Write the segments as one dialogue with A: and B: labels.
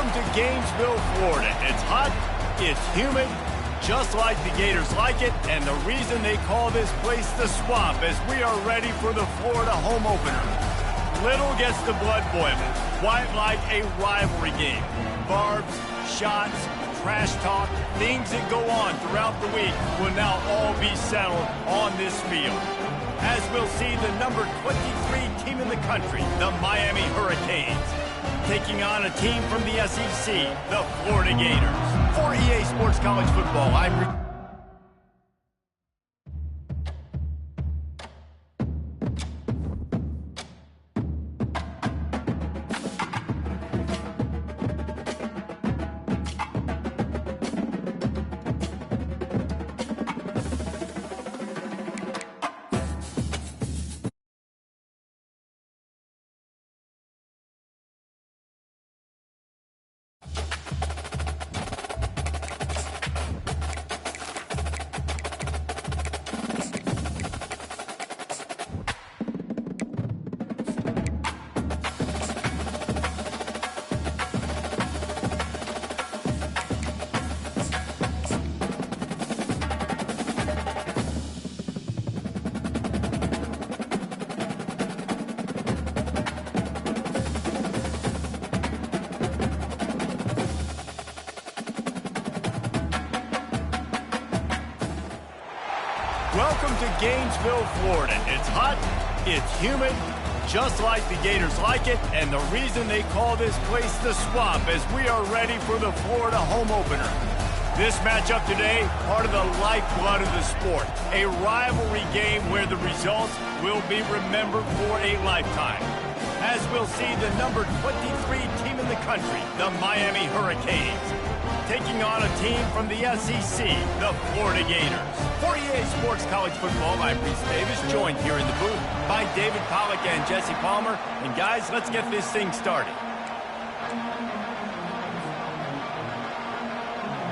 A: Welcome to Gainesville, Florida. It's hot, it's humid, just like the Gators like it, and the reason they call this place the Swamp is we are ready for the Florida home opener. Little gets the blood boiling, quite like a rivalry game. Barbs, shots, trash talk, things that go on throughout the week will now all be settled on this field. As we'll see the number 23 team in the country, the Miami Hurricanes, taking on a team from the SEC, the Florida Gators. For EA Sports College Football, I'm... Welcome to Gainesville, Florida. It's hot, it's humid, just like the Gators like it, and the reason they call this place the Swamp is we are ready for the Florida home opener. This matchup today, part of the lifeblood of the sport, a rivalry game where the results will be remembered for a lifetime. As we'll see the number 23 team in the country, the Miami Hurricanes, taking on a team from the SEC, the Florida Gators. For EA Sports College Football, I'm Reese Davis, joined here in the booth by David Pollack and Jesse Palmer. And guys, let's get this thing started.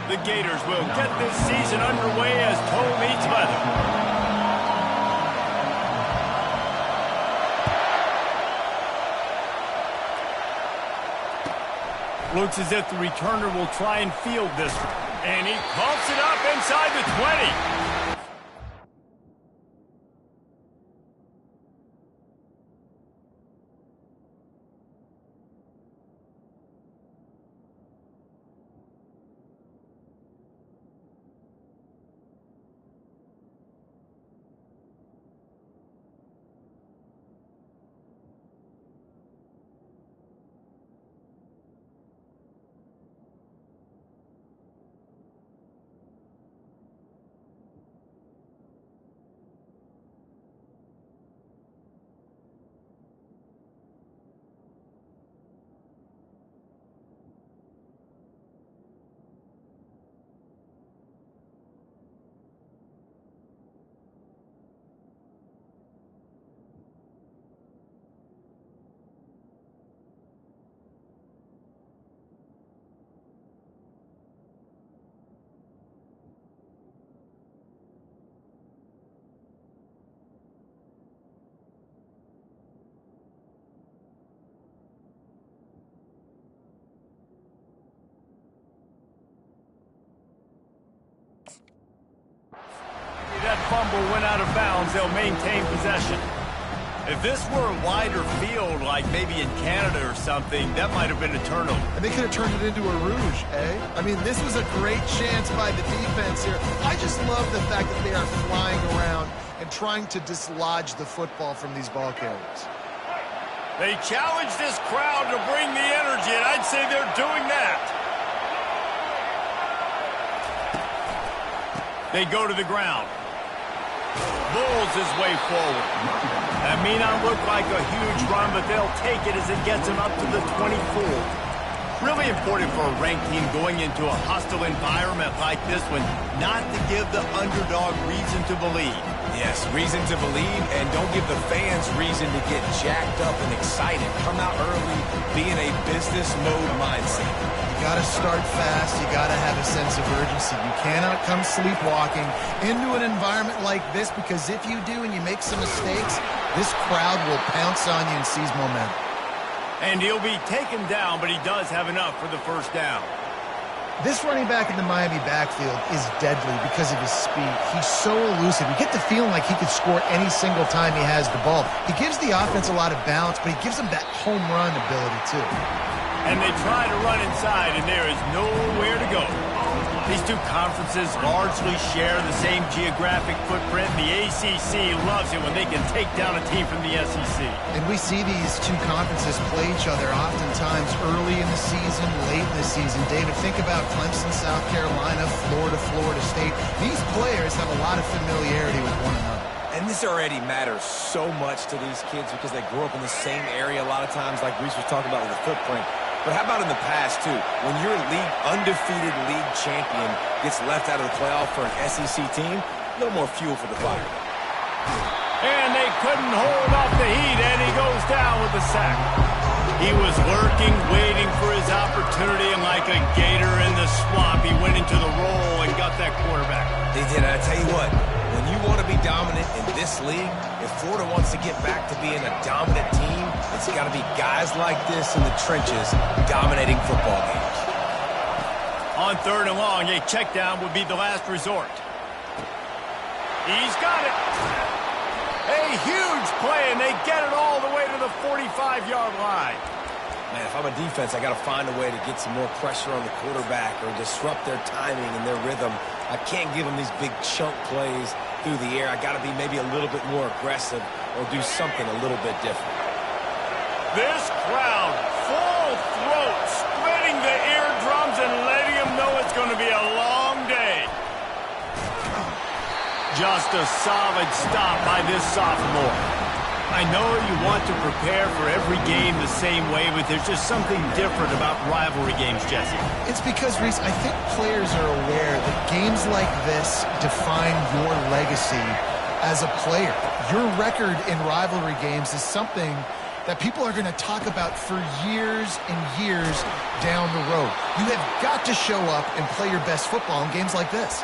A: The Gators will get this season underway as toe meets leather. Looks as if the returner will try and field this one. And he pumps it up inside the 20. That fumble went out of bounds. They'll maintain possession. If this were a wider field, like maybe in Canada or something, that might have been a turnover.
B: And they could have turned it into a rouge, eh? I mean, this was a great chance by the defense here. I just love the fact that they are flying around and trying to dislodge the football from these ball carriers.
A: They challenge this crowd to bring the energy, and I'd say they're doing that. They go to the ground. Bulls his way forward. That may not look like a huge run, but they'll take it as it gets him up to the 24. Really important for a ranked team going into a hostile environment like this one, not to give the underdog reason to believe.
C: Yes, reason to believe, and don't give the fans reason to get jacked up and excited. Come out early, be in a business mode mindset.
B: You got to start fast. You got to have a sense of urgency. You cannot come sleepwalking into an environment like this, because if you do and you make some mistakes, this crowd will pounce on you and seize momentum.
A: And he'll be taken down, but he does have enough for the first down.
B: This running back in the Miami backfield is deadly because of his speed. He's so elusive. You get the feeling like he could score any single time he has the ball. He gives the offense a lot of balance, but he gives them that home run ability too.
A: And they try to run inside, and there is nowhere to go. These two conferences largely share the same geographic footprint. The ACC loves it when they can take down a team from the SEC.
B: And we see these two conferences play each other oftentimes early in the season, late in the season. David, think about Clemson, South Carolina, Florida, Florida State. These players have a lot of familiarity with one another.
C: And this already matters so much to these kids because they grew up in the same area a lot of times, like Reese was talking about with the footprint. But how about in the past, too? When your undefeated league champion gets left out of the playoff for an SEC team, a little more fuel for the fire.
A: And they couldn't hold off the heat, and he goes down with the sack. He was lurking, waiting for his opportunity, and like a gator in the swamp, he went into the roll and got that quarterback.
C: They did. I tell you what, when you want to be dominant in this league, if Florida wants to get back to being a dominant team, it's got to be guys like this in the trenches dominating football games.
A: On 3rd and long, a check down would be the last resort. He's got it. A huge play, and they get it all the way to the 45-yard line.
C: Man, if I'm a defense, I got to find a way to get some more pressure on the quarterback or disrupt their timing and their rhythm. I can't give them these big chunk plays through the air. I got to be maybe a little bit more aggressive or do something a little bit different.
A: This crowd, full throat, splitting the eardrums and letting them know it's going to be a long day. Just a solid stop by this sophomore. I know you want to prepare for every game the same way, but there's just something different about rivalry games, Jesse.
B: It's because, Reese, I think players are aware that games like this define your legacy as a player. Your record in rivalry games is something that people are going to talk about for years and years down the road. You have got to show up and play your best football in games like this.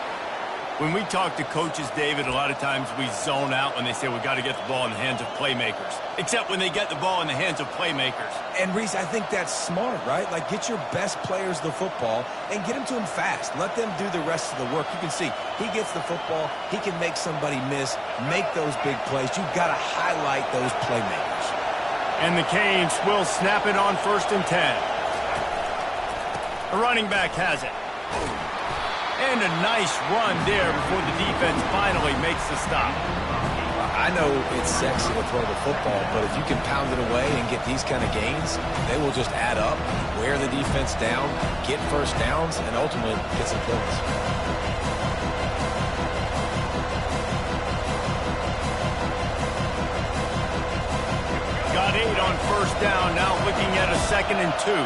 A: When we talk to coaches, David, a lot of times we zone out when they say we've got to get the ball in the hands of playmakers. Except when they get the ball in the hands of playmakers.
C: And, Reese, I think that's smart, right? Like, get your best players the football and get them to him fast. Let them do the rest of the work. You can see, he gets the football, he can make somebody miss, make those big plays. You've got to highlight those playmakers.
A: And the Canes will snap it on 1st and 10. The running back has it. And a nice run there before the defense finally makes the stop.
C: I know it's sexy to throw the football, but if you can pound it away and get these kind of gains, they will just add up, wear the defense down, get first downs, and ultimately get some points.
A: Got 8 on 1st down, now looking at a 2nd and 2.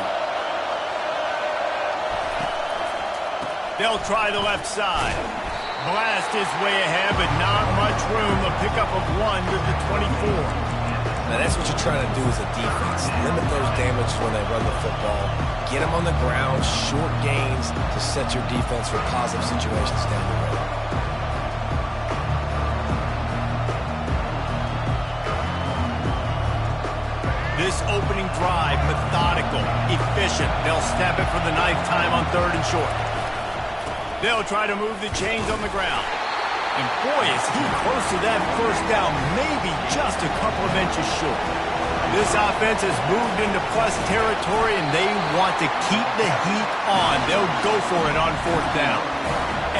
A: They'll try the left side. Blast is way ahead, but not much room. A pickup of 1 to the 24.
C: Now, that's what you're trying to do as a defense. Limit those damages when they run the football. Get them on the ground, short gains to set your defense for positive situations down the road.
A: This opening drive, methodical, efficient. They'll snap it for the 9th time on 3rd and short. They'll try to move the chains on the ground. And boy, is he close to that first down, maybe just a couple of inches short. This offense has moved into plus territory, and they want to keep the heat on. They'll go for it on 4th down.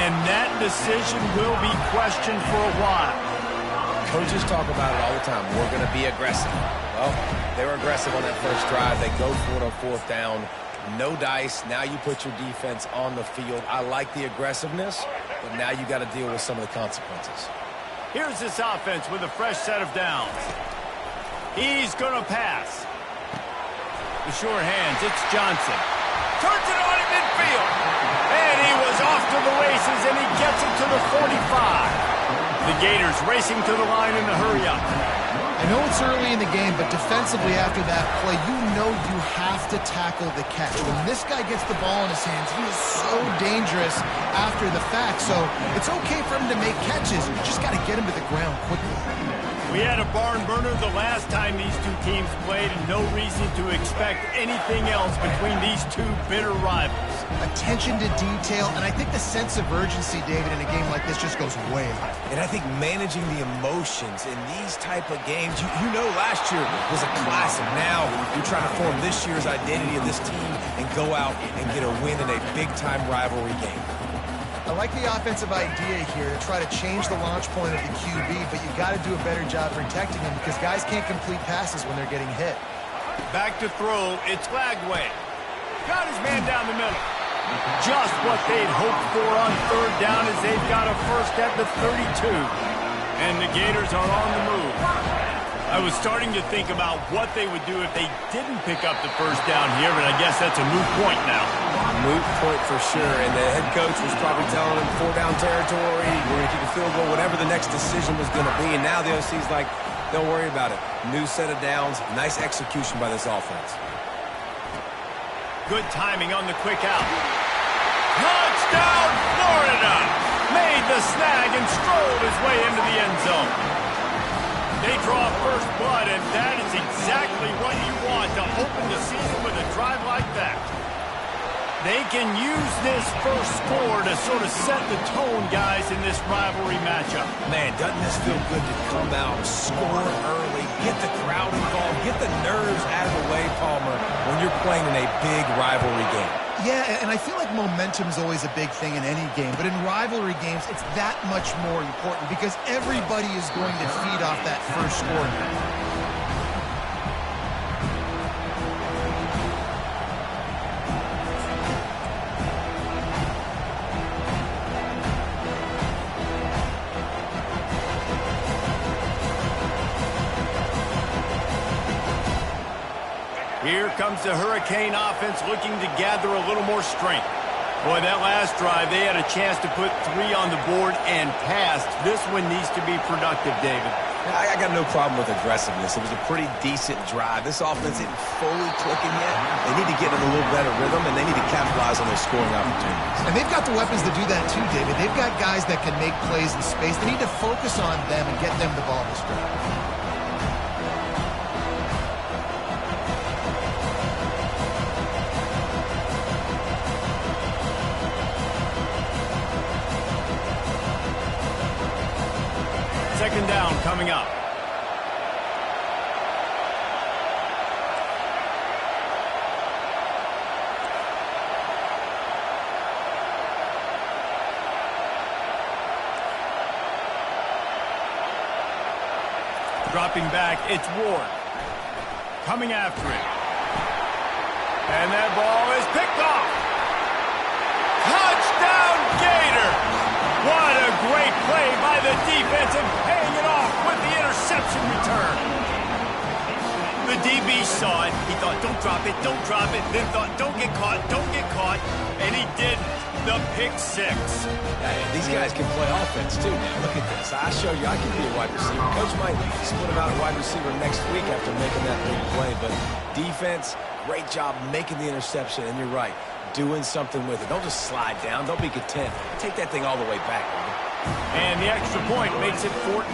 A: And that decision will be questioned for a while.
C: Coaches talk about it all the time. We're going to be aggressive. Well, they were aggressive on that first drive. They go for it on 4th down. No dice. Now you put your defense on the field. I like the aggressiveness, but now you got to deal with some of the consequences.
A: Here's this offense with a fresh set of downs. He's going to pass. The sure hands, it's Johnson. Turns it on in midfield. And he was off to the races, and he gets it to the 45. The Gators racing to the line in a hurry-up.
B: I know it's early in the game, but defensively after that play, you know you have to tackle the catch. When this guy gets the ball in his hands, he is so dangerous after the fact. So it's okay for him to make catches. You just got to get him to the ground quickly.
A: We had a barn burner the last time these two teams played, and no reason to expect anything else between these two bitter rivals.
B: Attention to detail, and I think the sense of urgency, David, in a game like this just goes way high.
C: And I think managing the emotions in these type of games, you know last year was a classic. Now you're trying to form this year's identity of this team and go out and get a win in a big-time rivalry game.
B: I like the offensive idea here to try to change the launch point of the QB, but you got to do a better job protecting him because guys can't complete passes when they're getting hit.
A: Back to throw, it's Lagway. Got his man down the middle. Just what they'd hoped for on third down as they've got a first at the 32. And the Gators are on the move. I was starting to think about what they would do if they didn't pick up the first down here, but I guess that's a moot point now.
C: Moot point for sure, and the head coach was probably telling him 4-down territory, we're going to kick a field goal, whatever the next decision was going to be, and now the OC's like, don't worry about it. New set of downs, nice execution by this offense.
A: Good timing on the quick out. Touchdown, Florida! Made the snag and strolled his way into the end zone. They draw first blood, and that is exactly what you want to open the season with a drive like that. They can use this first score to sort of set the tone, guys, in this rivalry matchup.
C: Man, doesn't this feel good to come out, score early, get the crowd involved, get the nerves out of the way, Palmer, when you're playing in a big rivalry game.
B: Yeah, and I feel like momentum is always a big thing in any game, but in rivalry games, it's that much more important because everybody is going to feed off that first score now.
A: Here comes the Hurricane offense looking to gather a little more strength. Boy, that last drive, they had a chance to put 3 on the board and passed. This one needs to be productive, David.
C: I got no problem with aggressiveness. It was a pretty decent drive. This offense isn't fully clicking yet. They need to get in a little better rhythm, and they need to capitalize on those scoring opportunities.
B: And they've got the weapons to do that too, David. They've got guys that can make plays in space. They need to focus on them and get them the ball this drive.
A: Second down coming up. Dropping back, it's Ward. Coming after it. And that ball is picked off. Touchdown, Gators! What a great play by the defense and paying it off with the interception return. The DB saw it. He thought, don't drop it, don't drop it. Then thought, don't get caught, don't get caught. And he didn't. The pick six.
C: These guys can play offense, too, man. Look at this. I show you I can be a wide receiver. Coach might split him out a wide receiver next week after making that big play. But defense, great job making the interception. And you're right. Doing something with it. Don't just slide down. Don't be content. Take that thing all the way back.
A: And the extra point makes it 14-0.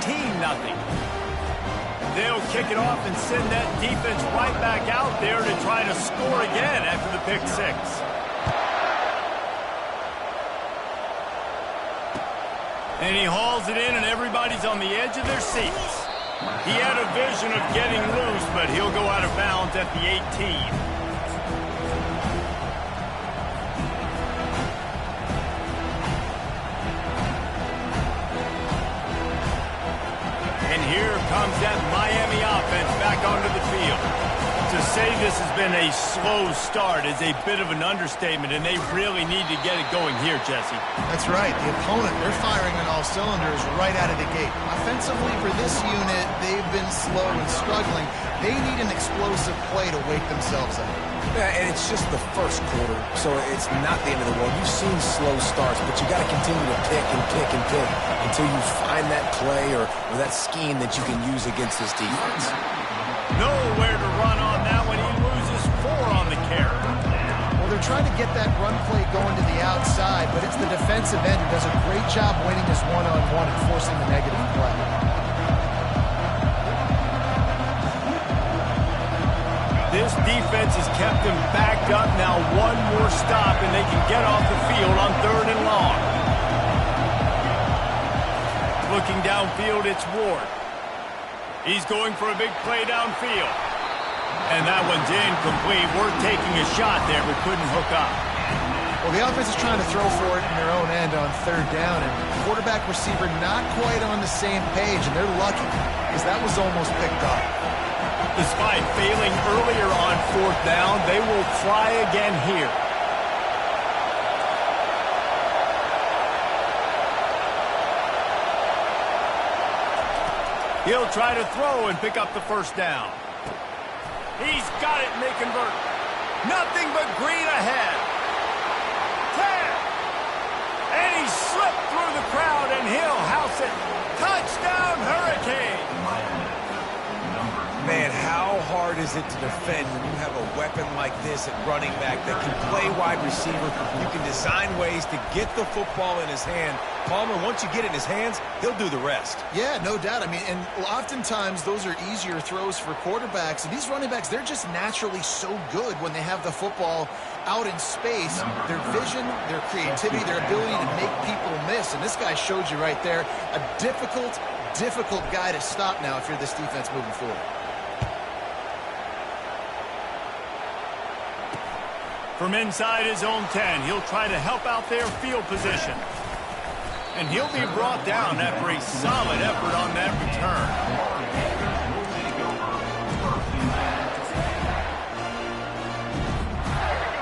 A: They'll kick it off and send that defense right back out there to try to score again after the pick six. And he hauls it in, and everybody's on the edge of their seats. He had a vision of getting loose, but he'll go out of bounds at the 18. Here comes that Miami offense back onto the field. To say this has been a slow start is a bit of an understatement, and they really need to get it going here, Jesse.
B: That's right. The opponent, they're firing on all cylinders right out of the gate. Offensively for this unit, they've been slow and struggling. They need an explosive play to wake themselves up.
C: Yeah, and it's just the first quarter, so it's not the end of the world. You've seen slow starts, but you got to continue to pick and pick and pick until you find that play or that scheme that you can use against this defense.
A: Nowhere to run on that one. He loses 4 on the carry.
B: Well, they're trying to get that run play going to the outside, but it's the defensive end who does a great job winning his one-on-one and forcing the negative play.
A: This defense has kept them backed up. Now one more stop, and they can get off the field on 3rd and long. Looking downfield, it's Ward. He's going for a big play downfield. And that one's incomplete. We're taking a shot there, but couldn't hook up.
B: Well, the offense is trying to throw for it in their own end on 3rd down, and quarterback receiver not quite on the same page, and they're lucky because that was almost picked up.
A: Despite failing earlier on 4th down, they will try again here. He'll try to throw and pick up the 1st down. He's got it, and they convert. Nothing but green ahead. 10. And he slipped through the crowd, and he'll house it. Touchdown, Hurricane.
C: Man, how hard is it to defend when you have a weapon like this at running back that can play wide receiver? You can design ways to get the football in his hand. Palmer, once you get it in his hands, he'll do the rest.
B: Yeah, no doubt. I mean, and oftentimes those are easier throws for quarterbacks. And these running backs, they're just naturally so good when they have the football out in space. Their vision, their creativity, their ability to make people miss. And this guy showed you right there a difficult guy to stop now if you're this defense moving forward.
A: From inside his own 10, he'll try to help out their field position. And he'll be brought down after a solid effort on that return.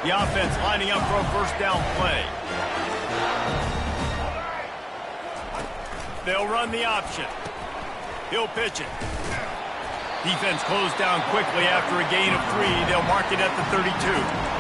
A: The offense lining up for a 1st down play. They'll run the option. He'll pitch it. Defense closed down quickly after a gain of 3. They'll mark it at the 32.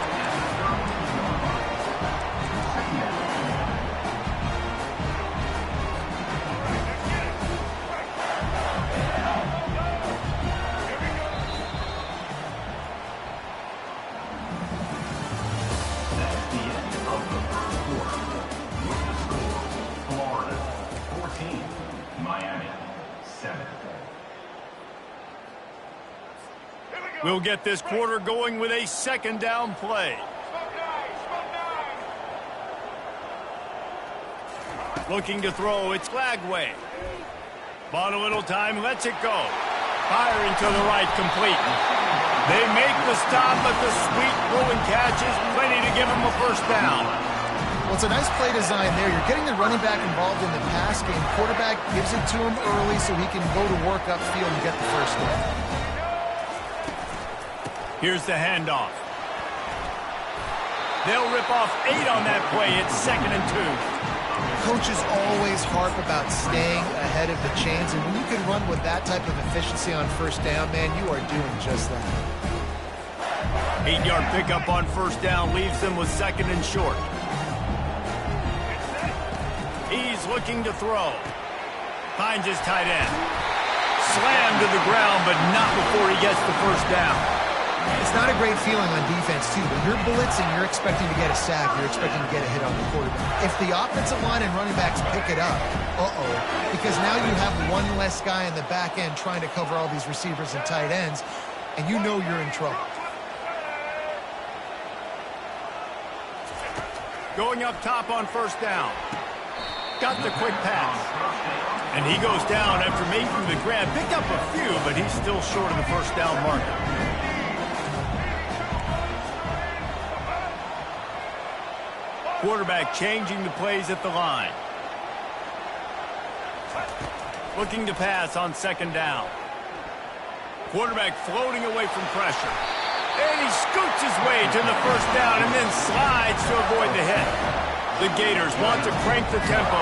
A: We'll get this quarter going with a 2nd down play. Looking to throw, it's Lagway. Bought a little time, lets it go. Firing to the right, complete. They make the stop, but the sweet throwing catch is plenty to give them a 1st down.
B: Well, it's a nice play design there. You're getting the running back involved in the pass game. Quarterback gives it to him early so he can go to work upfield and get the 1st down.
A: Here's the handoff. They'll rip off 8 on that play. It's 2nd and 2.
B: Coaches always harp about staying ahead of the chains, and when you can run with that type of efficiency on 1st down, man, you are doing just that.
A: 8-yard pickup on 1st down leaves them with 2nd and short. He's looking to throw. Finds his tight end. Slammed to the ground, but not before he gets the 1st down.
B: It's not a great feeling on defense, too. When you're blitzing, you're expecting to get a sack. You're expecting to get a hit on the quarterback. If the offensive line and running backs pick it up, because now you have one less guy in the back end trying to cover all these receivers and tight ends, and you know you're in trouble.
A: Going up top on 1st down. Got the quick pass. And he goes down after making the grab. Picked up a few, but he's still short of the 1st down marker. Quarterback changing the plays at the line. Looking to pass on 2nd down. Quarterback floating away from pressure. And he scoots his way to the 1st down and then slides to avoid the hit. The Gators want to crank the tempo.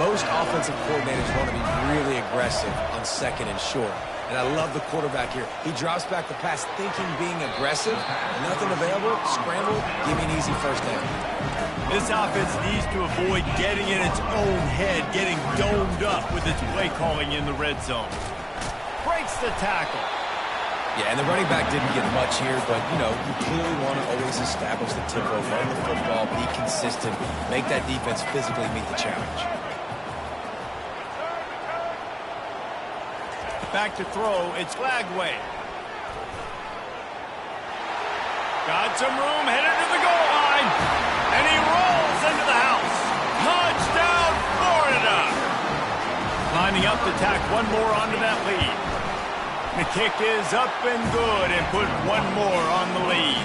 C: Most offensive coordinators want to be really aggressive on 2nd and short. And I love the quarterback here. He drops back the pass thinking being aggressive. Nothing available. Scramble. Give me an easy 1st down.
A: This offense needs to avoid getting in its own head, getting domed up with its play calling in the red zone. Breaks the tackle.
C: Yeah, and the running back didn't get much here, but, you know, you clearly want to always establish the tempo, run the football, be consistent, make that defense physically meet the challenge.
A: Back to throw, it's Lagway. Got some room, headed to the goal line. And he rolls into the house. Touchdown, Florida. Lining up to tack one more onto that lead. The kick is up and good and put one more on the lead.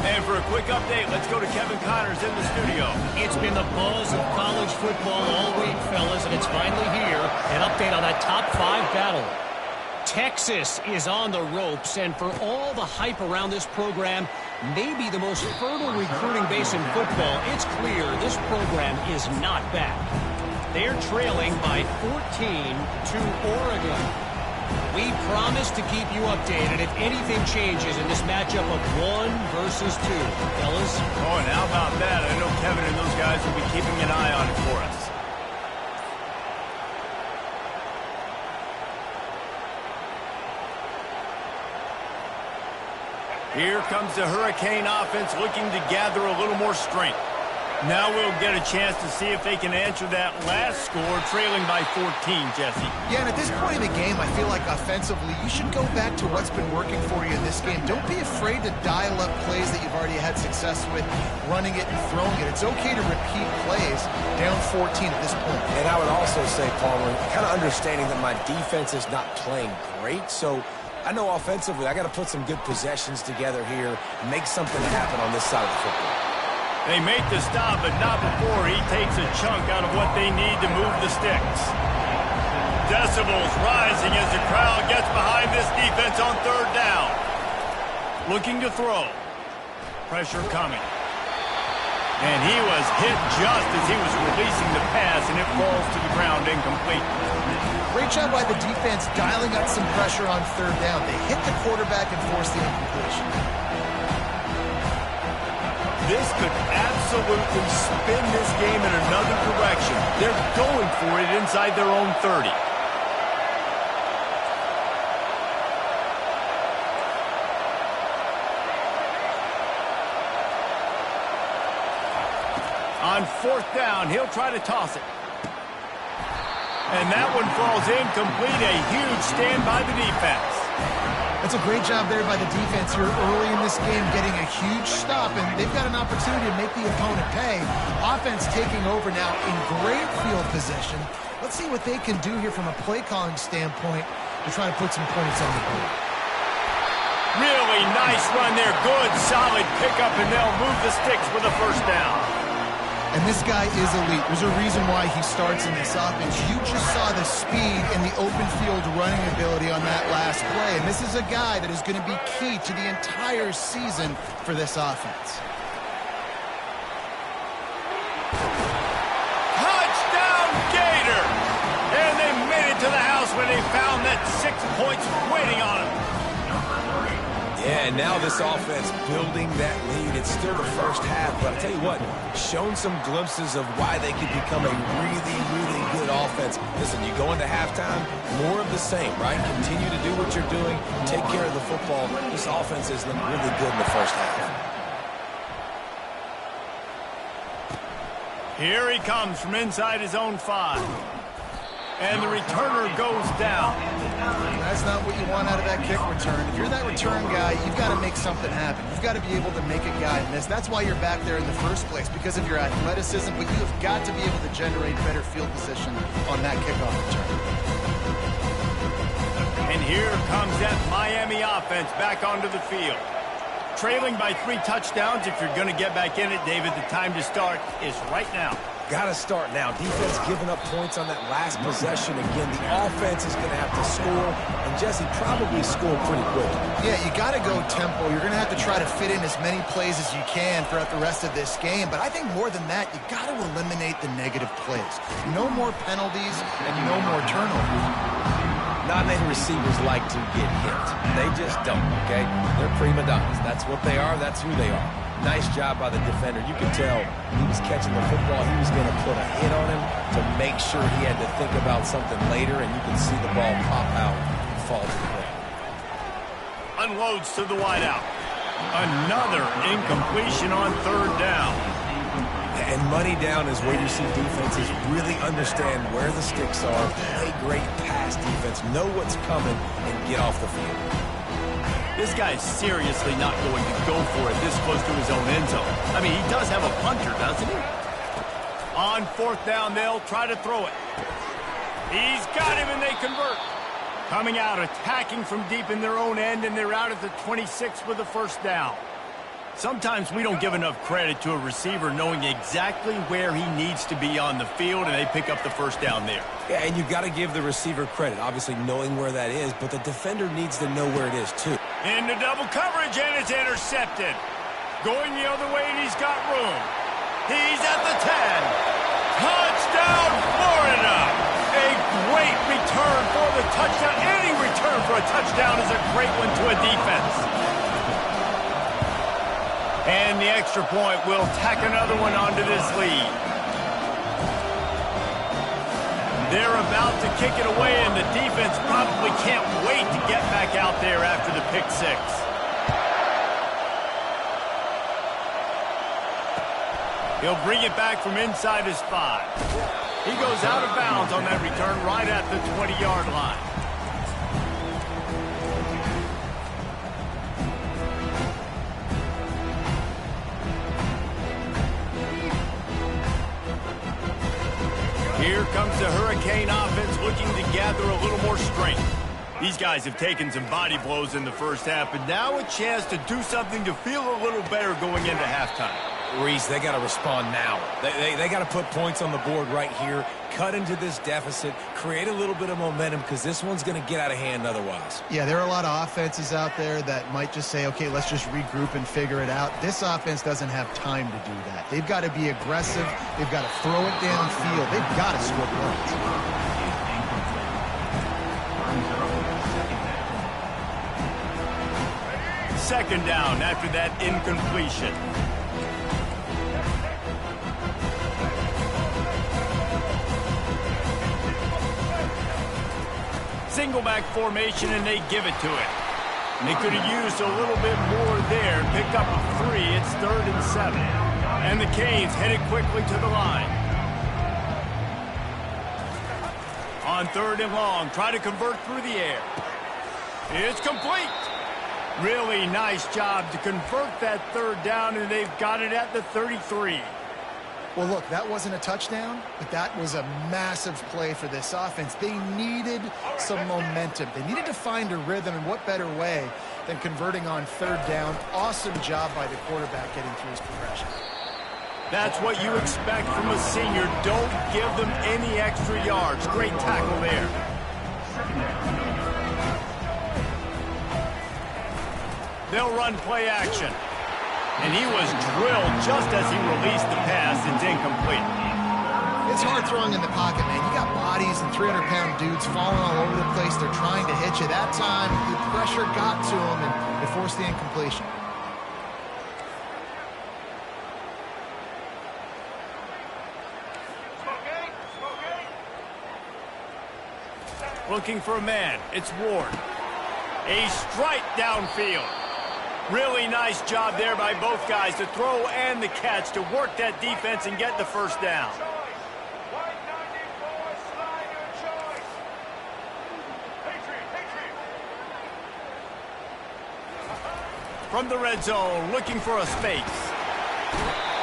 A: And for a quick update, let's go to Kevin Connors in the studio.
D: It's been the buzz of college football all week, fellas, and it's finally here. An update on that top 5 battle. Texas is on the ropes, and for all the hype around this program, maybe the most fertile recruiting base in football, it's clear this program is not back. They're trailing by 14 to Oregon. We promise to keep you updated if anything changes in this matchup of 1 versus 2. Fellas?
A: Oh, and how about that? I know Kevin and those guys will be keeping an eye on it for us. Here comes the Hurricane offense looking to gather a little more strength. Now we'll get a chance to see if they can answer that last score, trailing by 14, Jesse.
B: Yeah, and at this point in the game, I feel like offensively, you should go back to what's been working for you in this game. Don't be afraid to dial up plays that you've already had success with, running it and throwing it. It's okay to repeat plays down 14 at this point.
C: And I would also say, Palmer, kind of understanding that my defense is not playing great, so I know offensively I got to put some good possessions together here, make something happen on this side of the football.
A: They make the stop, but not before he takes a chunk out of what they need to move the sticks. Decibels rising as the crowd gets behind this defense on 3rd down. Looking to throw. Pressure coming. And he was hit just as he was releasing the pass, and it falls to the ground incomplete.
B: Great job by the defense dialing up some pressure on 3rd down. They hit the quarterback and forced the incompletion.
A: This could absolutely spin this game in another direction. They're going for it inside their own 30. On 4th down, he'll try to toss it. And that one falls incomplete. A huge stand by the defense.
B: That's a great job there by the defense here early in this game, getting a huge stop, and they've got an opportunity to make the opponent pay. Offense taking over now in great field position. Let's see what they can do here from a play-calling standpoint to try to put some points on the board.
A: Really nice run there. Good, solid pickup, and they'll move the sticks for the 1st down.
B: And this guy is elite. There's a reason why he starts in this offense. You just saw the speed and the open field running ability on that last play. And this is a guy that is going to be key to the entire season for this offense.
A: Touchdown, Gator! And they made it to the house when they found that 6 points waiting on them.
C: Yeah, and now this offense building that lead. It's still the 1st half, but I'll tell you what, shown some glimpses of why they could become a really, really good offense. Listen, you go into halftime, more of the same, right? Continue to do what you're doing, take care of the football. This offense has looked really good in the 1st half.
A: Here he comes from inside his own 5. And the returner goes down.
B: That's not what you want out of that kick return. If you're that return guy, you've got to make something happen. You've got to be able to make a guy miss. That's why you're back there in the first place, because of your athleticism, but you have got to be able to generate better field position on that kickoff return.
A: And here comes that Miami offense back onto the field. Trailing by 3 touchdowns. If you're going to get back in it, David, the time to start is right now.
C: Got to start now. Defense giving up points on that last possession. Again, the offense is going to have to score, and Jesse probably score pretty quick.
B: Yeah, you got to go tempo. You're going to have to try to fit in as many plays as you can throughout the rest of this game. But I think more than that, you got to eliminate the negative plays. No more penalties and no more turnovers.
C: Not many receivers like to get hit. They just don't, okay? They're prima donnas. That's what they are. That's who they are. Nice job by the defender. You could tell he was catching the football. He was going to put a hit on him to make sure he had to think about something later, and you can see the ball pop out and fall to the ground.
A: Unloads to the wideout. Another incompletion on 3rd down.
C: And money down is where you see defenses really understand where the sticks are, play great pass defense, know what's coming, and get off the field.
A: This guy is seriously not going to go for it this close to his own end zone. I mean, he does have a punter, doesn't he? On fourth down, they'll try to throw it. He's got him, and they convert. Coming out, attacking from deep in their own end, and they're out at the 26 with the first down. Sometimes we don't give enough credit to a receiver knowing exactly where he needs to be on the field, and they pick up the first down there.
C: Yeah, and you've got to give the receiver credit, obviously knowing where that is, but the defender needs to know where it is, too.
A: Into double coverage, and it's intercepted. Going the other way, and he's got room. He's at the 10. Touchdown, Florida! A great return for the touchdown. Any return for a touchdown is a great one to a defense. And the extra point will tack another one onto this lead. They're about to kick it away, and the defense probably can't wait to get back out there after the pick six. He'll bring it back from inside his 5. He goes out of bounds on that return right at the 20-yard line. Here comes the Hurricane offense looking to gather a little more strength. These guys have taken some body blows in the first half, but now a chance to do something to feel a little better going into halftime.
C: Reese, they got to respond now. They got to put points on the board right here, cut into this deficit, create a little bit of momentum, because this one's going to get out of hand otherwise.
B: Yeah, there are a lot of offenses out there that might just say, okay, let's just regroup and figure it out. This offense doesn't have time to do that. They've got to be aggressive. They've got to throw it downfield. They've got to score points.
A: Second down after that incompletion. Single back formation, and they give it to it. They could have used a little bit more there. Picked up a 3. It's 3rd and 7. And the Canes headed quickly to the line. On 3rd and long, try to convert through the air. It's complete. Really nice job to convert that 3rd down, and they've got it at the 33.
B: Well, look, that wasn't a touchdown, but that was a massive play for this offense. They needed some momentum. They needed to find a rhythm, and what better way than converting on 3rd down. Awesome job by the quarterback getting through his progression.
A: That's what you expect from a senior. Don't give them any extra yards. Great tackle there. They'll run play action. And he was drilled just as he released the pass. It's incomplete.
B: It's hard throwing in the pocket, man. You got bodies and 300-pound dudes falling all over the place. They're trying to hit you. That time, the pressure got to him, and it forced the incompletion.
A: Looking for a man. It's Ward. A strike downfield. Really nice job there by both guys to throw and the catch to work that defense and get the first down. From the red zone, looking for a space.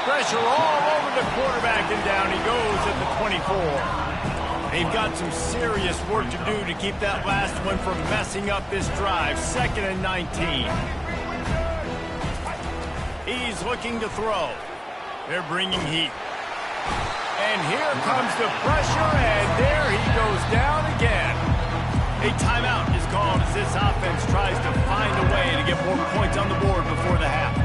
A: Pressure all over the quarterback, and down he goes at the 24. They've got some serious work to do to keep that last one from messing up this drive. 2nd and 19. He's looking to throw. They're bringing heat. And here comes the pressure, and there he goes down again. A timeout is called as this offense tries to find a way to get more points on the board before the half.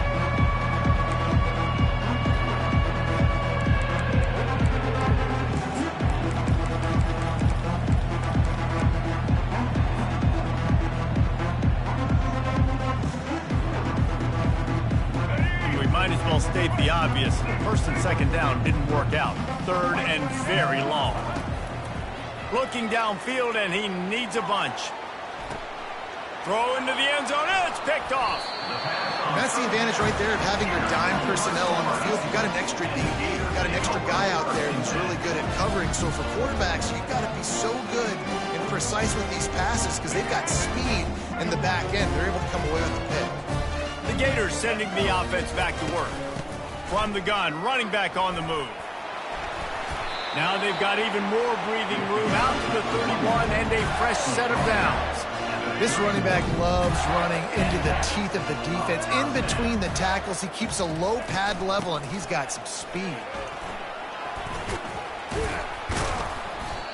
A: Might as well state the obvious. 1st and 2nd down didn't work out. 3rd and very long. Looking downfield, and he needs a bunch. Throw into the end zone, and it's picked off.
B: And that's the advantage right there of having your dime personnel on the field. You've got an extra DB. You've got an extra guy out there who's really good at covering. So for quarterbacks, you've got to be so good and precise with these passes because they've got speed in the back end. They're able to come away with the pick.
A: Gators sending the offense back to work. From the gun, running back on the move. Now they've got even more breathing room out to the 31 and a fresh set of downs.
B: This running back loves running into the teeth of the defense. In between the tackles, he keeps a low pad level, and he's got some speed.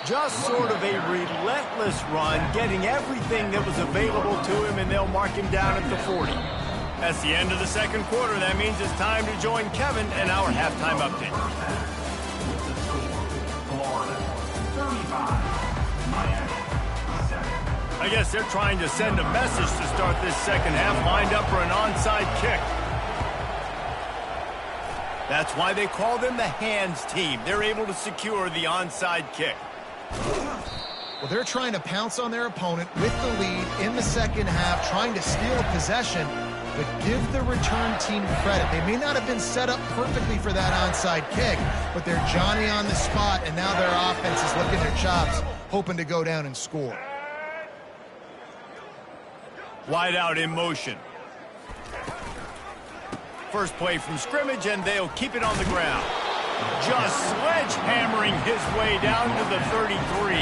A: Just sort of a relentless run, getting everything that was available to him, and they'll mark him down at the 40. That's the end of the second quarter. That means it's time to join Kevin and our halftime update. I guess they're trying to send a message to start this second half, lined up for an onside kick. That's why they call them the hands team. They're able to secure the onside kick.
B: Well, they're trying to pounce on their opponent with the lead in the second half, trying to steal a possession, but give the return team credit. They may not have been set up perfectly for that onside kick, but they're Johnny on the spot, and now their offense is licking their chops, hoping to go down and score.
A: Wide out in motion. First play from scrimmage, and they'll keep it on the ground. Just sledgehammering his way down to the 33.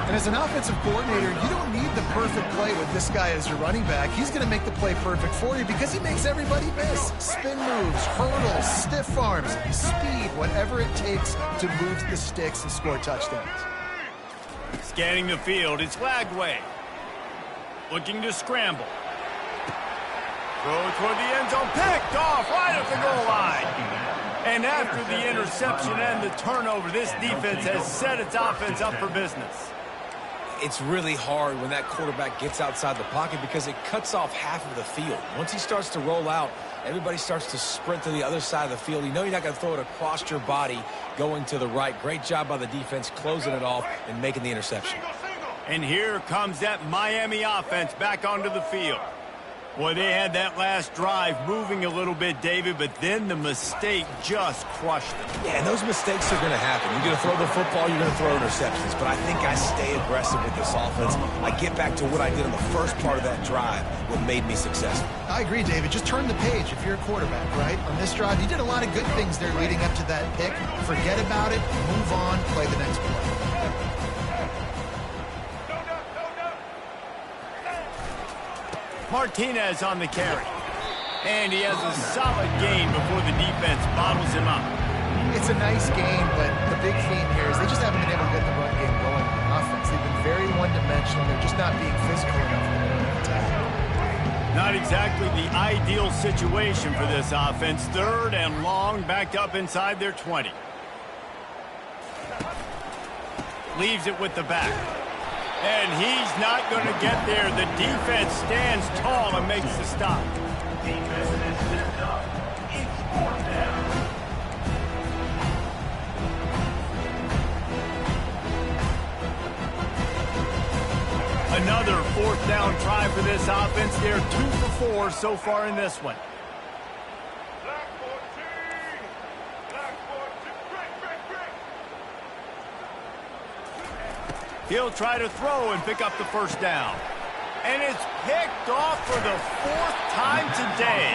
B: And as an offensive coordinator, you don't need the perfect play with this guy as your running back. He's going to make the play perfect for you because he makes everybody miss. Spin moves, hurdles, stiff arms, speed, whatever it takes to move the sticks and score touchdowns.
A: Scanning the field, it's Lagway. Looking to scramble. Throw toward the end zone, picked off right at the goal line. And after the interception and the turnover, this defense has set its offense up for business.
C: It's really hard when that quarterback gets outside the pocket because it cuts off half of the field. Once he starts to roll out, everybody starts to sprint to the other side of the field. You know you're not going to throw it across your body going to the right. Great job by the defense closing it off and making the interception.
A: And here comes that Miami offense back onto the field. Boy, they had that last drive moving a little bit, David, but then the mistake just crushed them.
C: Yeah, and those mistakes are going to happen. You're going to throw the football, you're going to throw interceptions. But I think I stay aggressive with this offense. I get back to what I did in the first part of that drive, what made me successful.
B: I agree, David. Just turn the page if you're a quarterback, right? On this drive, you did a lot of good things there leading up to that pick. Forget about it, move on, play the next play.
A: Martinez on the carry. And he has a solid gain before the defense bottles him up.
B: It's a nice game, but the big theme here is they just haven't been able to get the run game going on offense. They've been very one-dimensional. They're just not being physical enough to attack.
A: Not exactly the ideal situation for this offense. Third and long, backed up inside their 20. Leaves it with the back. And he's not going to get there. The defense stands tall and makes the stop. Another fourth down try for this offense. They're 2 for 4 so far in this one. He'll try to throw and pick up the first down. And it's picked off for the 4th time today.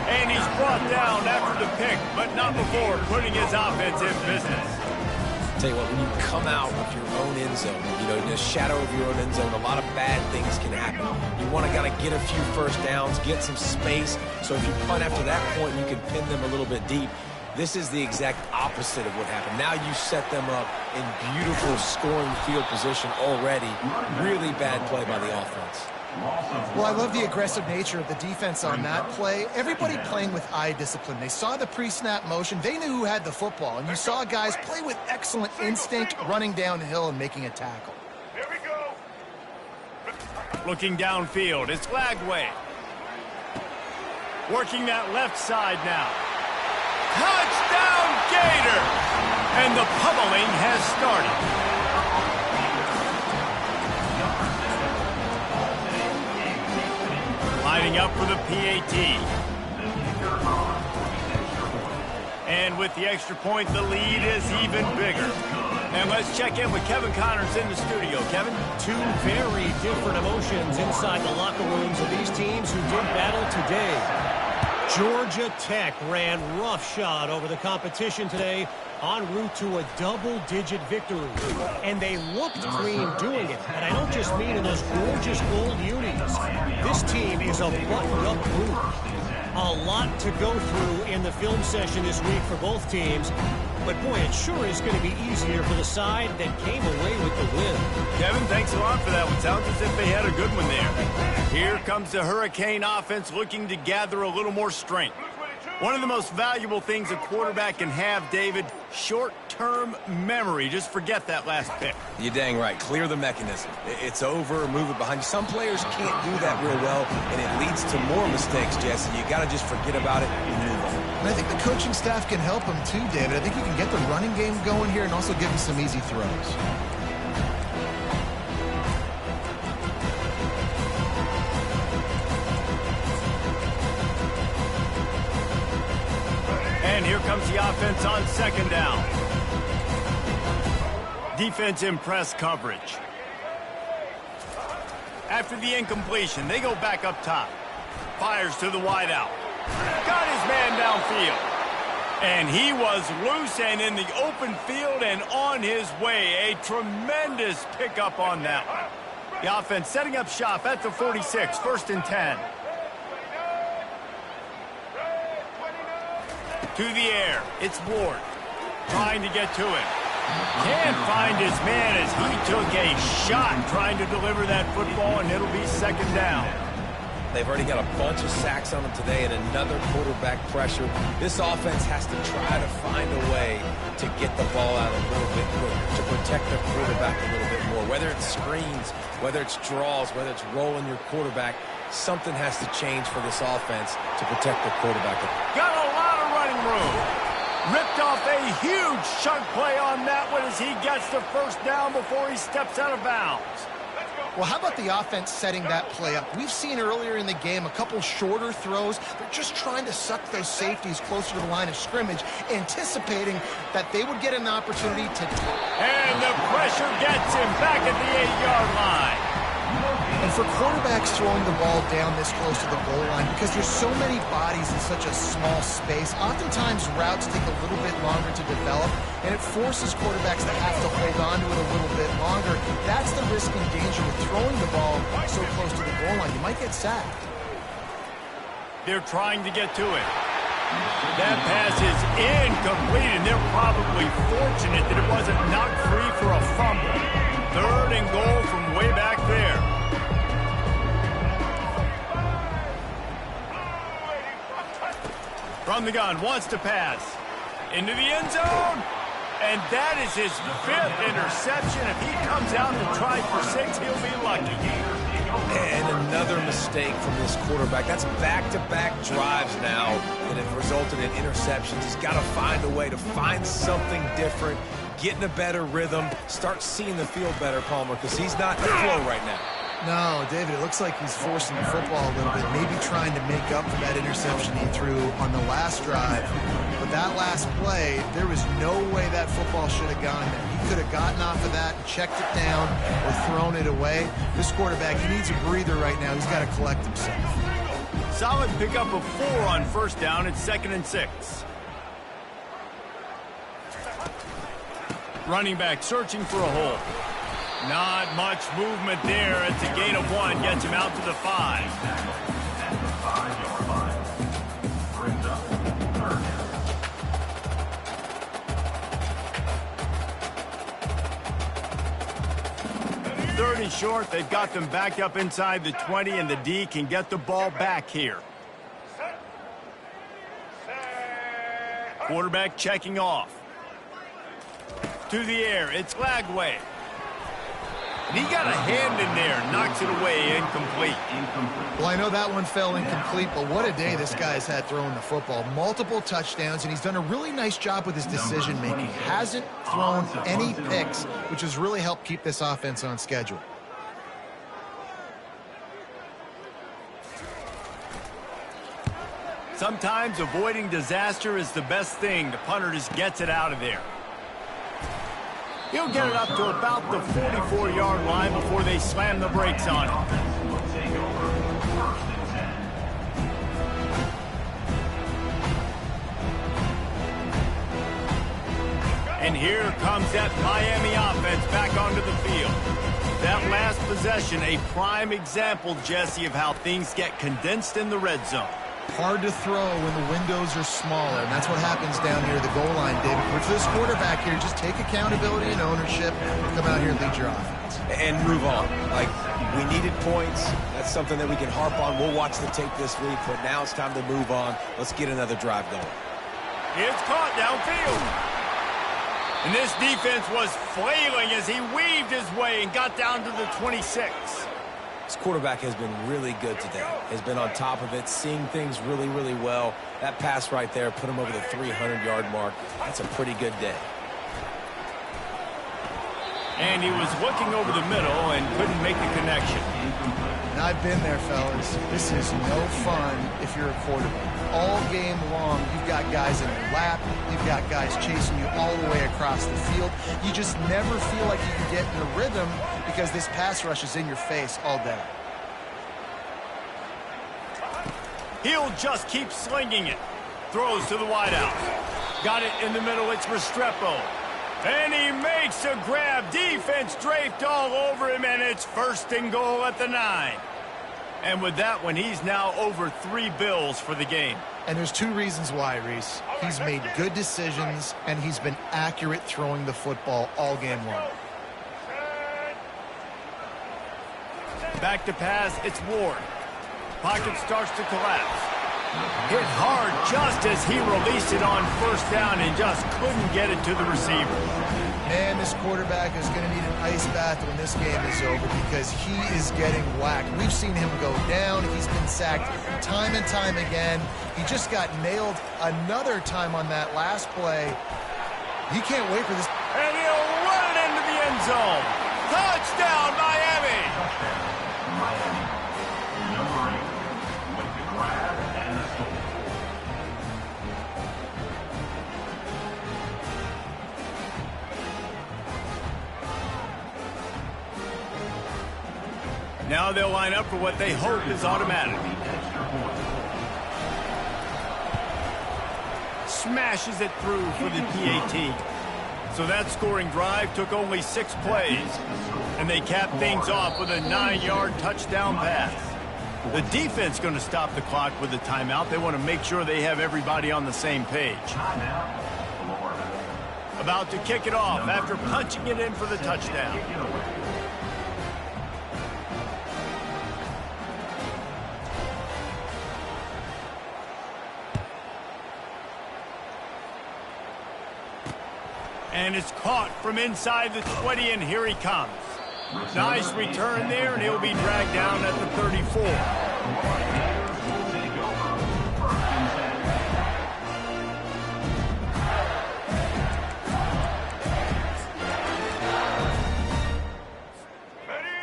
A: And he's brought down after the pick, but not before putting his offense in business.
C: Tell you what, when you come out of your own end zone, you know, in the shadow of your own end zone, a lot of bad things can happen. You want to kind of get a few first downs, get some space, so if you punt after that point, you can pin them a little bit deep. This is the exact opposite of what happened. Now you set them up in beautiful scoring field position already. Really bad play by the offense.
B: Well, I love the aggressive nature of the defense on that play. Everybody playing with eye discipline. They saw the pre-snap motion. They knew who had the football. And you saw guys play with excellent instinct, running downhill and making a tackle.
A: Here we go. Looking downfield, it's Lagway. Working that left side now. Touchdown, Gator! And the pummeling has started. Lining up for the PAT. And with the extra point, the lead is even bigger. And let's check in with Kevin Connors in the studio. Kevin?
D: Two very different emotions inside the locker rooms of these teams who did battle today. Georgia Tech ran roughshod over the competition today, en route to a double-digit victory. And they looked clean doing it. And I don't just mean in those gorgeous gold unis. This team is a buttoned-up group. A lot to go through in the film session this week for both teams. But, boy, it sure is going to be easier for the side that came away with the win.
A: Kevin, thanks a lot for that one. Sounds as if they had a good one there. Here comes the Hurricane offense looking to gather a little more strength. One of the most valuable things a quarterback can have, David, short-term memory. Just forget that last pick.
C: You're dang right. Clear the mechanism. It's over, move it behind you. Some players can't do that real well, and it leads to more mistakes, Jesse. You got to just forget about it and move on.
B: And I think the coaching staff can help him too, David. I think you can get the running game going here and also give him some easy throws.
A: And here comes the offense on second down. Defense in press coverage. After the incompletion, they go back up top. Fires to the wideout. Got his man downfield. And he was loose and in the open field and on his way. A tremendous pickup on that one. The offense setting up shop at the 46, 1st and 10. To the air, it's Ward, trying to get to it. Can't find his man as he took a shot trying to deliver that football, and it'll be second down.
C: They've already got a bunch of sacks on them today and another quarterback pressure. This offense has to try to find a way to get the ball out a little bit quicker, to protect their quarterback a little bit more. Whether it's screens, whether it's draws, whether it's rolling your quarterback, something has to change for this offense to protect their quarterback.
A: Got a lot of running room. Ripped off a huge chunk play on that one as he gets the first down before he steps out of bounds.
B: Well, how about the offense setting that play up? We've seen earlier in the game a couple shorter throws. They're just trying to suck those safeties closer to the line of scrimmage, anticipating that they would get an opportunity to...
A: And the pressure gets him back at the 8-yard line.
B: And for quarterbacks throwing the ball down this close to the goal line, because there's so many bodies in such a small space, oftentimes routes take a little bit longer to develop, and it forces quarterbacks to have to hold on to it a little bit longer. That's the risk and danger with throwing the ball so close to the goal line. You might get sacked.
A: They're trying to get to it. That pass is incomplete, and they're probably fortunate that it wasn't knocked free for a fumble. 3rd and goal from way back there. From the gun, wants to pass. Into the end zone. And that is his 5th interception. If he comes out to try for 6, he'll be lucky.
C: And another mistake from this quarterback. That's back-to-back drives now that have resulted in interceptions. He's got to find a way to find something different, get in a better rhythm, start seeing the field better, Palmer, because he's not in the flow right now.
B: No, David, it looks like he's forcing the football a little bit, maybe trying to make up for that interception he threw on the last drive. But that last play, there was no way that football should have gone there. He could have gotten off of that, checked it down, or thrown it away. This quarterback, he needs a breather right now. He's got to collect himself.
A: Solid pickup of 4 on 1st down. It's 2nd and 6. Running back searching for a hole. Not much movement there. It's a gain of 1. Gets him out to the 5. Third and short. They've got them back up inside the 20, and the D can get the ball back here. Quarterback checking off. To the air. It's Lagway. And he got a hand in there, knocks it away, incomplete.
B: Well, I know that one fell incomplete, but what a day this guy's had throwing the football. Multiple touchdowns, and he's done a really nice job with his decision-making. Hasn't thrown any picks, which has really helped keep this offense on schedule.
A: Sometimes avoiding disaster is the best thing. The punter just gets it out of there. He'll get it up to about the 44-yard line before they slam the brakes on him. And here comes that Miami offense back onto the field. That last possession, a prime example, Jesse, of how things get condensed in the red zone.
B: Hard to throw when the windows are smaller, and that's what happens down here at the goal line, David. For this quarterback here, just take accountability and ownership, come out here and lead your offense.
C: And move on. Like, we needed points. That's something that we can harp on. We'll watch the tape this week, but now it's time to move on. Let's get another drive going.
A: It's caught downfield. And this defense was flailing as he weaved his way and got down to the 26.
C: This quarterback has been really good today. Has been on top of it, seeing things really, really well. That pass right there put him over the 300-yard mark. That's a pretty good day.
A: And he was looking over the middle and couldn't make the connection.
B: And I've been there, fellas. This is no fun if you're a quarterback. All game long, you've got guys in your lap. You've got guys chasing you all the way across the field. You just never feel like you can get in a rhythm because this pass rush is in your face all day.
A: He'll just keep slinging it. Throws to the wideout. Got it in the middle. It's Restrepo. And he makes a grab. Defense draped all over him, and it's 1st and goal at the 9. And with that one, he's now over 3 bills for the game.
B: And there's 2 reasons why, Reese. He's made good decisions, and he's been accurate throwing the football all game long.
A: Back to pass, it's Ward. Pocket starts to collapse. Hit hard just as he released it on 1st down and just couldn't get it to the receiver.
B: Man, this quarterback is going to need an ice bath when this game is over because he is getting whacked. We've seen him go down. He's been sacked time and time again. He just got nailed another time on that last play. He can't wait for this.
A: And he'll run it into the end zone. Touchdown, Miami!
E: Number 8 with the grab and the score.
A: Now they'll line up for what they hope is automatic. Smashes it through for the PAT. So that scoring drive took only 6 plays, and they capped things off with a 9-yard touchdown pass. The defense going to stop the clock with a timeout. They want to make sure they have everybody on the same page. About to kick it off after punching it in for the touchdown. And it's caught from inside the 20, and here he comes. Nice return there, and he'll be dragged down at the 34.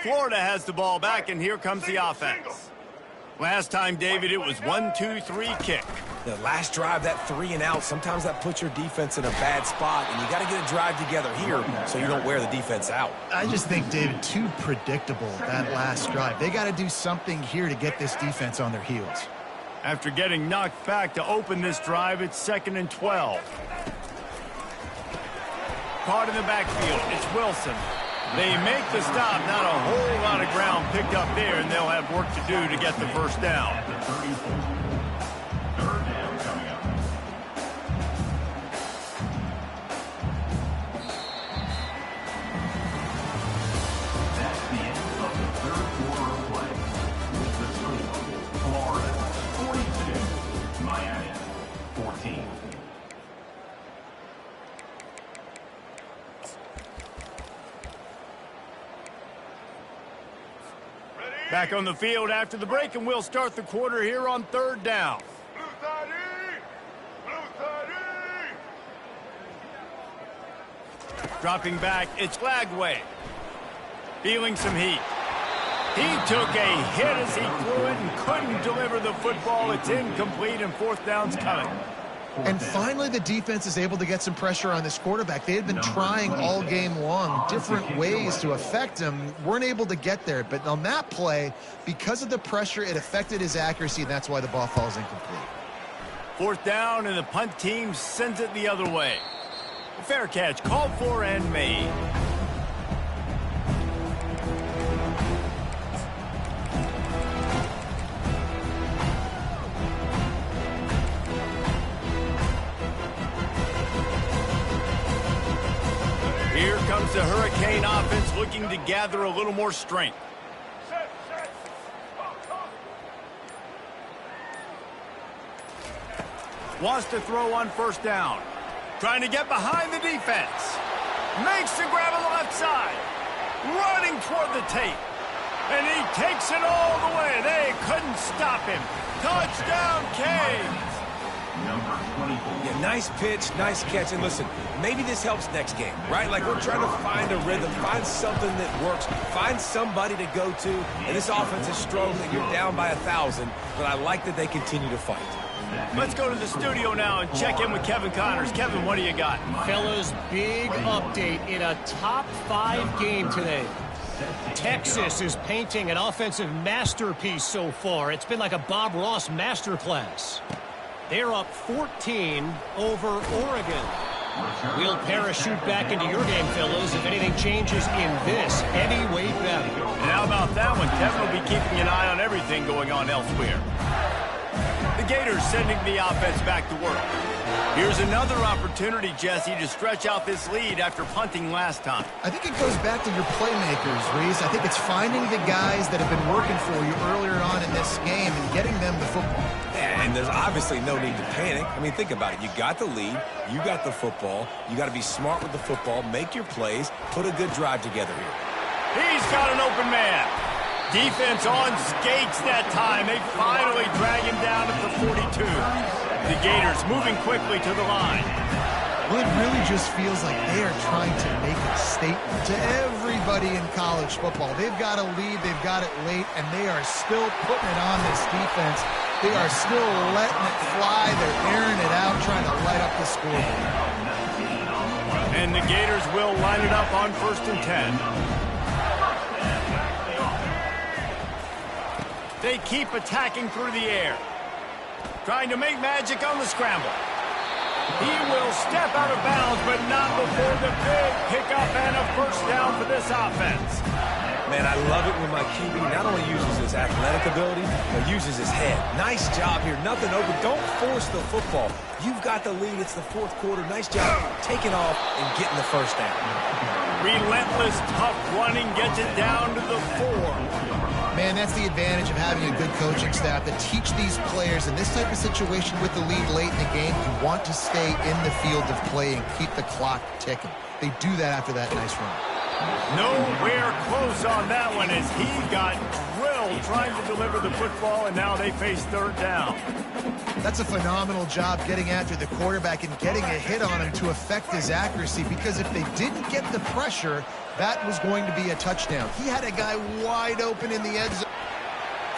A: Florida has the ball back, and here comes the offense. Last time, David, it was 1-2-3 kick.
C: The last drive, that 3 and out, sometimes that puts your defense in a bad spot, and you got to get a drive together here so you don't wear the defense out.
B: I just think, David, too predictable, that last drive. They got to do something here to get this defense on their heels.
A: After getting knocked back to open this drive, it's 2nd and 12. Caught in the backfield, it's Wilson. They make the stop, not a whole lot of ground picked up there, and they'll have work to do to get the 1st down. Back on the field after the break, and we'll start the quarter here on 3rd down. Dropping back, it's Lagway. Feeling some heat. He took a hit as he threw it and couldn't deliver the football. It's incomplete, and 4th down's coming.
B: And finally, the defense is able to get some pressure on this quarterback. They had been trying all game long different ways to affect him. Weren't able to get there. But on that play, because of the pressure, it affected his accuracy, and that's why the ball falls incomplete.
A: 4th down, and the punt team sends it the other way. A fair catch called for and made. Here comes the Hurricane offense looking to gather a little more strength. Wants to throw on 1st down. Trying to get behind the defense. Makes the grab on the left side. Running toward the tape. And he takes it all the way. They couldn't stop him. Touchdown, Canes.
C: Yeah, nice pitch, nice catch. And listen, maybe this helps next game, right? Like, we're trying to find a rhythm, find something that works, find somebody to go to. And this offense is struggling. You're down by 1,000, but I like that they continue to fight.
A: Let's go to the studio now and check in with Kevin Connors. Kevin, what do you got?
D: Fellas, big update in a top 5 game today. Texas is painting an offensive masterpiece so far. It's been like a Bob Ross masterclass. They're up 14 over Oregon. We'll parachute back into your game, fellas, if anything changes in this heavyweight battle.
A: And how about that one? Kevin will be keeping an eye on everything going on elsewhere. The Gators sending the offense back to work. Here's another opportunity, Jesse, to stretch out this lead after punting last time.
B: I think it goes back to your playmakers, Reese. I think it's finding the guys that have been working for you earlier on in this game and getting them the football.
C: And there's obviously no need to panic. I mean, think about it. You got the lead. You got the football. You got to be smart with the football, make your plays, put a good drive together here.
A: He's got an open man. Defense on skates that time. They finally drag him down at the 42. The Gators moving quickly to the line.
B: Well, it really just feels like they are trying to make a statement to everybody in college football. They've got a lead, they've got it late, and they are still putting it on this defense. They are still letting it fly. They're airing it out, trying to light up the scoreboard.
A: And the Gators will line it up on 1st and 10. They keep attacking through the air. Trying to make magic on the scramble. He will step out of bounds, but not before the big pickup and a 1st down for this offense.
C: Man, I love it when my QB not only uses his athletic ability, but uses his head. Nice job here. Nothing over. Don't force the football. You've got the lead. It's the 4th quarter. Nice job taking off and getting the 1st down.
A: Relentless, tough running gets it down to the 4.
B: Man, that's the advantage of having a good coaching staff that teach these players in this type of situation with the lead late in the game. You want to stay in the field of play and keep the clock ticking. They do that after that nice run.
A: Nowhere close on that one as he got drilled trying to deliver the football, and now they face 3rd down.
B: That's a phenomenal job getting after the quarterback and getting a hit on him to affect his accuracy, because if they didn't get the pressure, that was going to be a touchdown. He had a guy wide open in the end zone.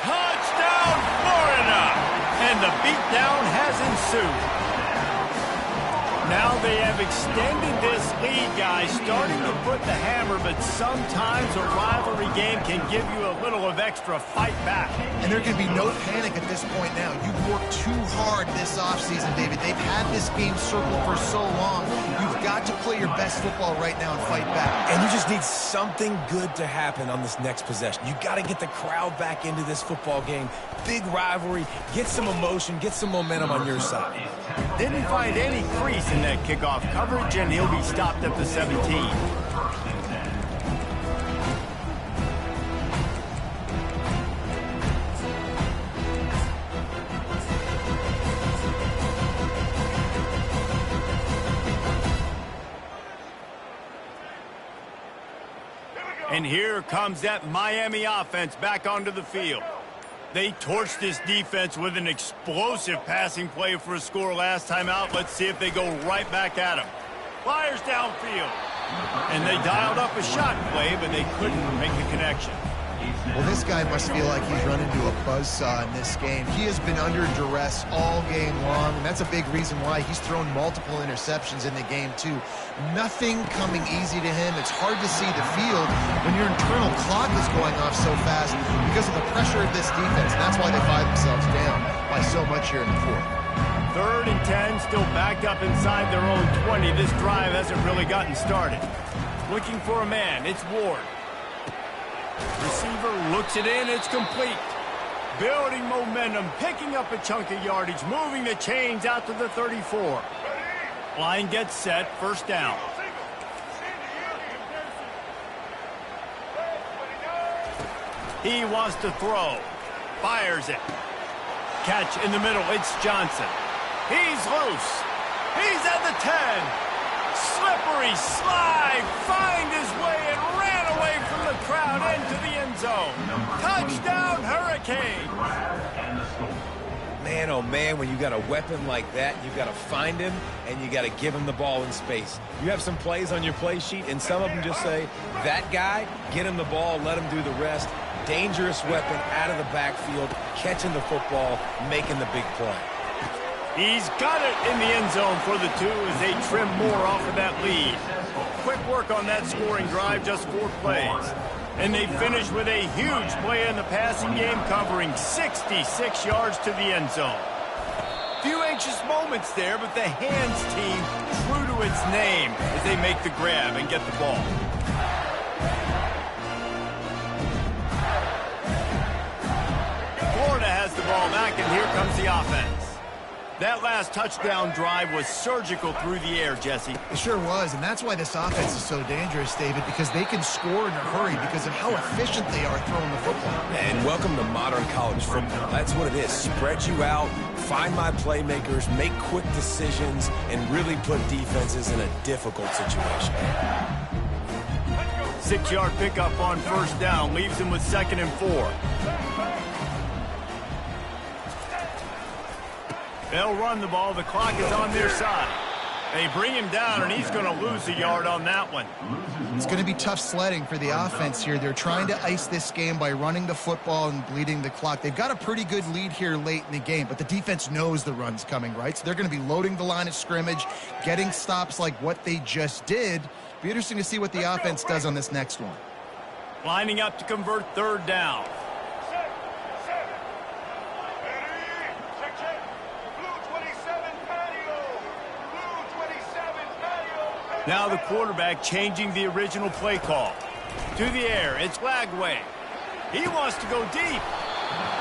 A: Touchdown, Florida! And the beatdown has ensued. Now they have extended this lead, guys, starting to put the hammer, but sometimes a rivalry game can give you a little of extra fight back.
B: And there can be no panic at this point now. You've worked too hard this offseason, David. They've had this game circled for so long. You've got to play your best football right now and fight back.
C: And you just need something good to happen on this next possession. You got to get the crowd back into this football game. Big rivalry. Get some emotion. Get some momentum on your side.
A: Didn't find any crease in that kickoff coverage, and he'll be stopped at the 17. And here comes that Miami offense back onto the field. They torched this defense with an explosive passing play for a score last time out. Let's see if they go right back at him. Flyers downfield. And they dialed up a shot play, but they couldn't make a connection.
B: Well, this guy must feel like he's run into a buzzsaw in this game. He has been under duress all game long, and that's a big reason why he's thrown multiple interceptions in the game, too. Nothing coming easy to him. It's hard to see the field when your internal clock is going off so fast because of the pressure of this defense, and that's why they find themselves down by so much here in the fourth.
A: 3rd and 10, still backed up inside their own 20. This drive hasn't really gotten started. Looking for a man, it's Ward. Receiver looks it in, it's complete. Building momentum, picking up a chunk of yardage, moving the chains out to the 34. Line gets set, 1st down. He wants to throw. Fires it. Catch in the middle, it's Johnson. He's loose. He's at the 10. Slippery slide, find his way and ran away from the crowd into the end zone. Touchdown, Hurricanes.
C: Man, oh man, when you got a weapon like that, you got to find him and you got to give him the ball in space. You have some plays on your play sheet, and some of them just say, that guy, get him the ball, let him do the rest. Dangerous weapon out of the backfield, catching the football, making the big play.
A: He's got it in the end zone for the 2 as they trim more off of that lead. Quick work on that scoring drive, just 4 plays. And they finish with a huge play in the passing game, covering 66 yards to the end zone. Few anxious moments there, but the hands team true to its name as they make the grab and get the ball. Florida has the ball back, and here comes the offense. That last touchdown drive was surgical through the air, Jesse.
B: It sure was, and that's why this offense is so dangerous, David, because they can score in a hurry because of how efficient they are throwing the football.
C: And welcome to modern college football. That's what it is. Spread you out, find my playmakers, make quick decisions, and really put defenses in a difficult situation.
A: 6-yard pickup on 1st down, leaves him with 2nd and 4. They'll run the ball. The clock is on their side. They bring him down, and he's going to lose a yard on that one.
B: It's going to be tough sledding for the offense here. They're trying to ice this game by running the football and bleeding the clock. They've got a pretty good lead here late in the game, but the defense knows the run's coming, right? So they're going to be loading the line of scrimmage, getting stops like what they just did. Be interesting to see what the offense does on this next one.
A: Lining up to convert 3rd down. Now the quarterback changing the original play call. To the air, it's Lagway. He wants to go deep.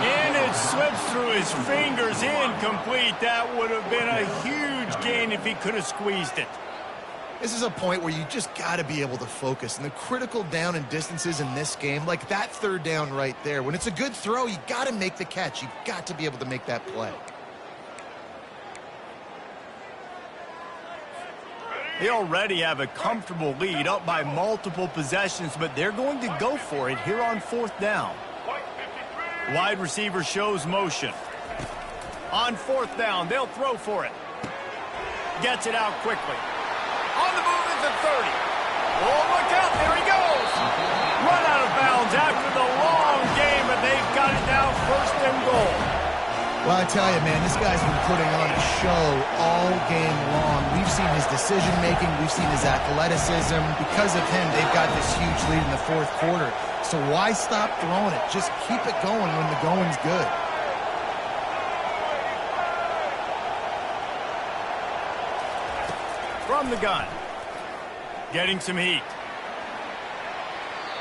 A: And it slips through his fingers, incomplete. That would have been a huge gain if he could have squeezed it.
B: This is a point where you just got to be able to focus. And the critical down and distances in this game, like that 3rd down right there, when it's a good throw, you got to make the catch. You got to be able to make that play.
A: They already have a comfortable lead, up by multiple possessions, but they're going to go for it here on 4th down. Wide receiver shows motion. On 4th down, they'll throw for it. Gets it out quickly. On the move is the 30. Oh, look out, there he goes. Run out of bounds after the long game, but they've got it now 1st and goal.
B: Well, I tell you, man, this guy's been putting on a show all game long. We've seen his decision-making. We've seen his athleticism. Because of him, they've got this huge lead in the 4th quarter. So why stop throwing it? Just keep it going when the going's good.
A: From the gun. Getting some heat.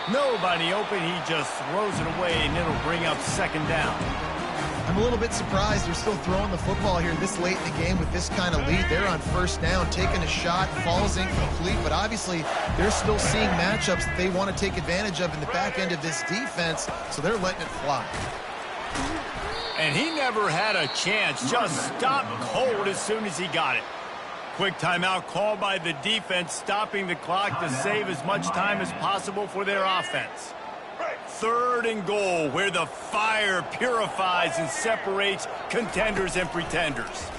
A: Nobody open. He just throws it away, and it'll bring up 2nd down.
B: I'm a little bit surprised they're still throwing the football here this late in the game with this kind of lead. They're on 1st down, taking a shot, falls incomplete, but obviously they're still seeing matchups that they want to take advantage of in the back end of this defense, so they're letting it fly.
A: And he never had a chance, just stopped cold as soon as he got it. Quick timeout called by the defense, stopping the clock to save as much time as possible for their offense. 3rd and goal, where the fire purifies and separates contenders and pretenders.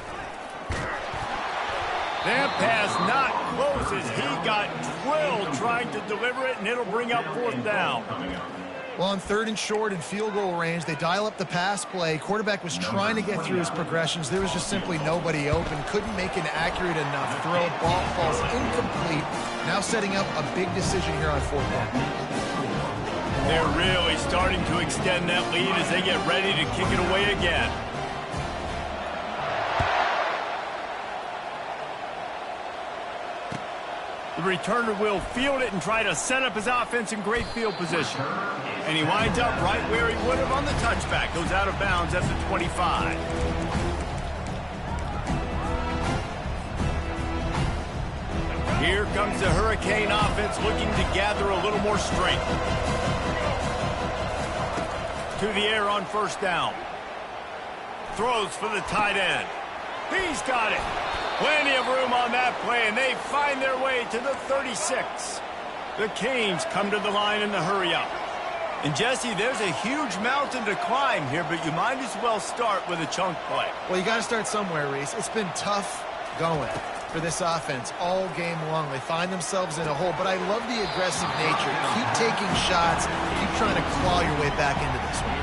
A: That pass not close as he got drilled trying to deliver it, and it'll bring up 4th down.
B: Well, on 3rd and short and field goal range, they dial up the pass play. Quarterback was trying to get through his progressions. There was just simply nobody open. Couldn't make an accurate enough throw. Ball falls incomplete. Now setting up a big decision here on 4th down.
A: They're really starting to extend that lead as they get ready to kick it away again. The returner will field it and try to set up his offense in great field position. And he winds up right where he would have on the touchback. Goes out of bounds at the 25. Here comes the Hurricane offense looking to gather a little more strength. To the air on 1st down. Throws for the tight end. He's got it. Plenty of room on that play, and they find their way to the 36. The Canes come to the line in the hurry-up. And, Jesse, there's a huge mountain to climb here, but you might as well start with a chunk play.
B: Well, you got to start somewhere, Reese. It's been tough going for this offense all game long. They find themselves in a hole, but I love the aggressive nature. Keep taking shots. Keep trying to claw your way back into this one.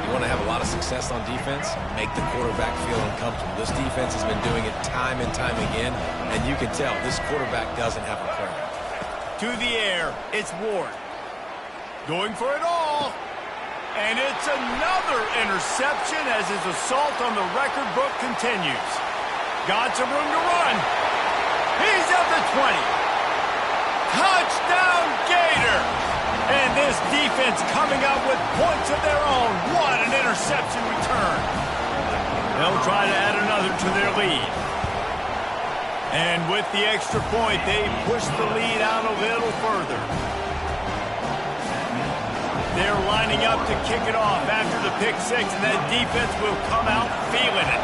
C: You want to have a lot of success on defense, make the quarterback feel uncomfortable. This defense has been doing it time and time again, and you can tell this quarterback doesn't have a prayer.
A: To the air, it's Ward. Going for it all. And it's another interception as his assault on the record book continues. Got some room to run. He's at the 20. Touchdown, Gator! And this defense coming up with points of their own. What an interception return. They'll try to add another to their lead. And with the extra point, they push the lead out a little further. They're lining up to kick it off after the pick 6, and that defense will come out feeling it.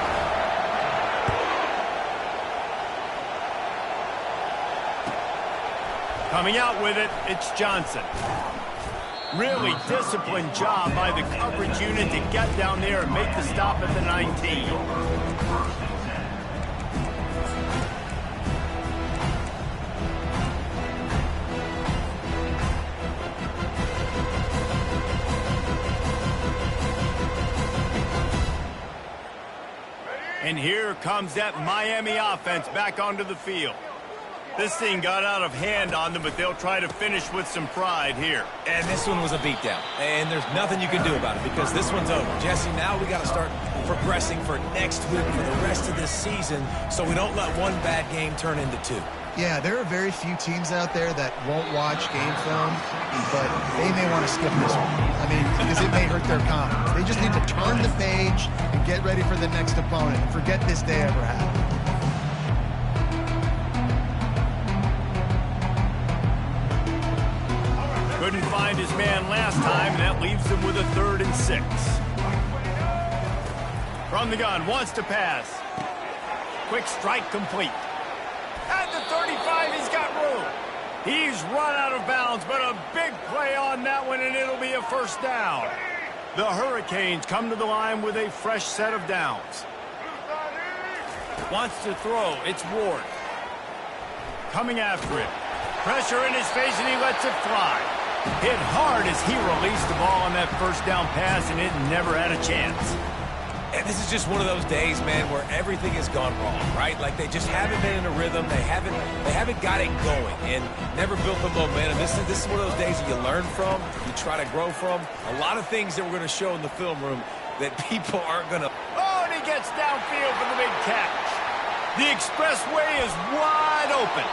A: Coming out with it, it's Johnson. Really disciplined job by the coverage unit to get down there and make the stop at the 19. And here comes that Miami offense back onto the field. This thing got out of hand on them, but they'll try to finish with some pride here.
C: And this one was a beatdown. And there's nothing you can do about it because this one's over. Jesse, now we got to start progressing for next week for the rest of this season so we don't let one bad game turn into 2.
B: Yeah, there are very few teams out there that won't watch game film, but they may want to skip this one. I mean, because it may hurt their confidence. They just need to turn the page and get ready for the next opponent and forget this day ever happened.
A: Couldn't find his man last time, and that leaves him with a 3rd and 6. From the gun, wants to pass. Quick strike complete. At the 35, he's got room. He's run out of bounds, but a big play on that one, and it'll be a 1st down. The Hurricanes come to the line with a fresh set of downs. Wants to throw. It's Ward. Coming after it. Pressure in his face, and he lets it fly. Hit hard as he released the ball on that 1st down pass, and it never had a chance.
C: And this is just one of those days, man, where everything has gone wrong, right? Like they just haven't been in a rhythm. They haven't got it going and never built the momentum. This is one of those days that you learn from, you try to grow from. A lot of things that we're going to show in the film room that people aren't going to.
A: Oh, and he gets downfield for the big catch. The expressway is wide open.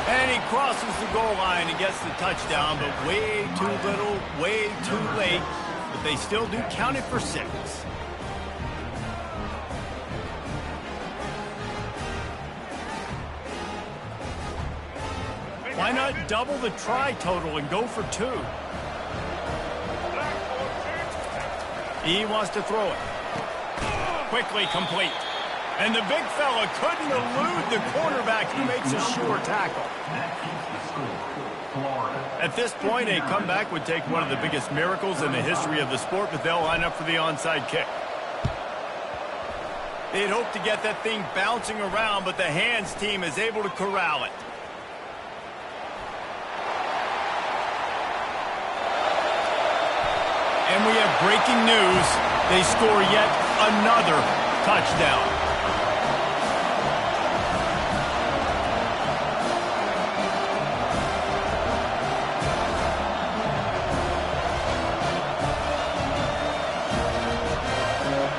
A: And he crosses the goal line and gets the touchdown, but way too little, way too late. But they still do count it for 6. Why not double the try total and go for 2? He wants to throw it. Quickly complete. And the big fella couldn't elude the cornerback who makes a sure tackle. At this point, a comeback would take one of the biggest miracles in the history of the sport, but they'll line up for the onside kick. They'd hope to get that thing bouncing around, but the hands team is able to corral it. And we have breaking news. They score yet another touchdown.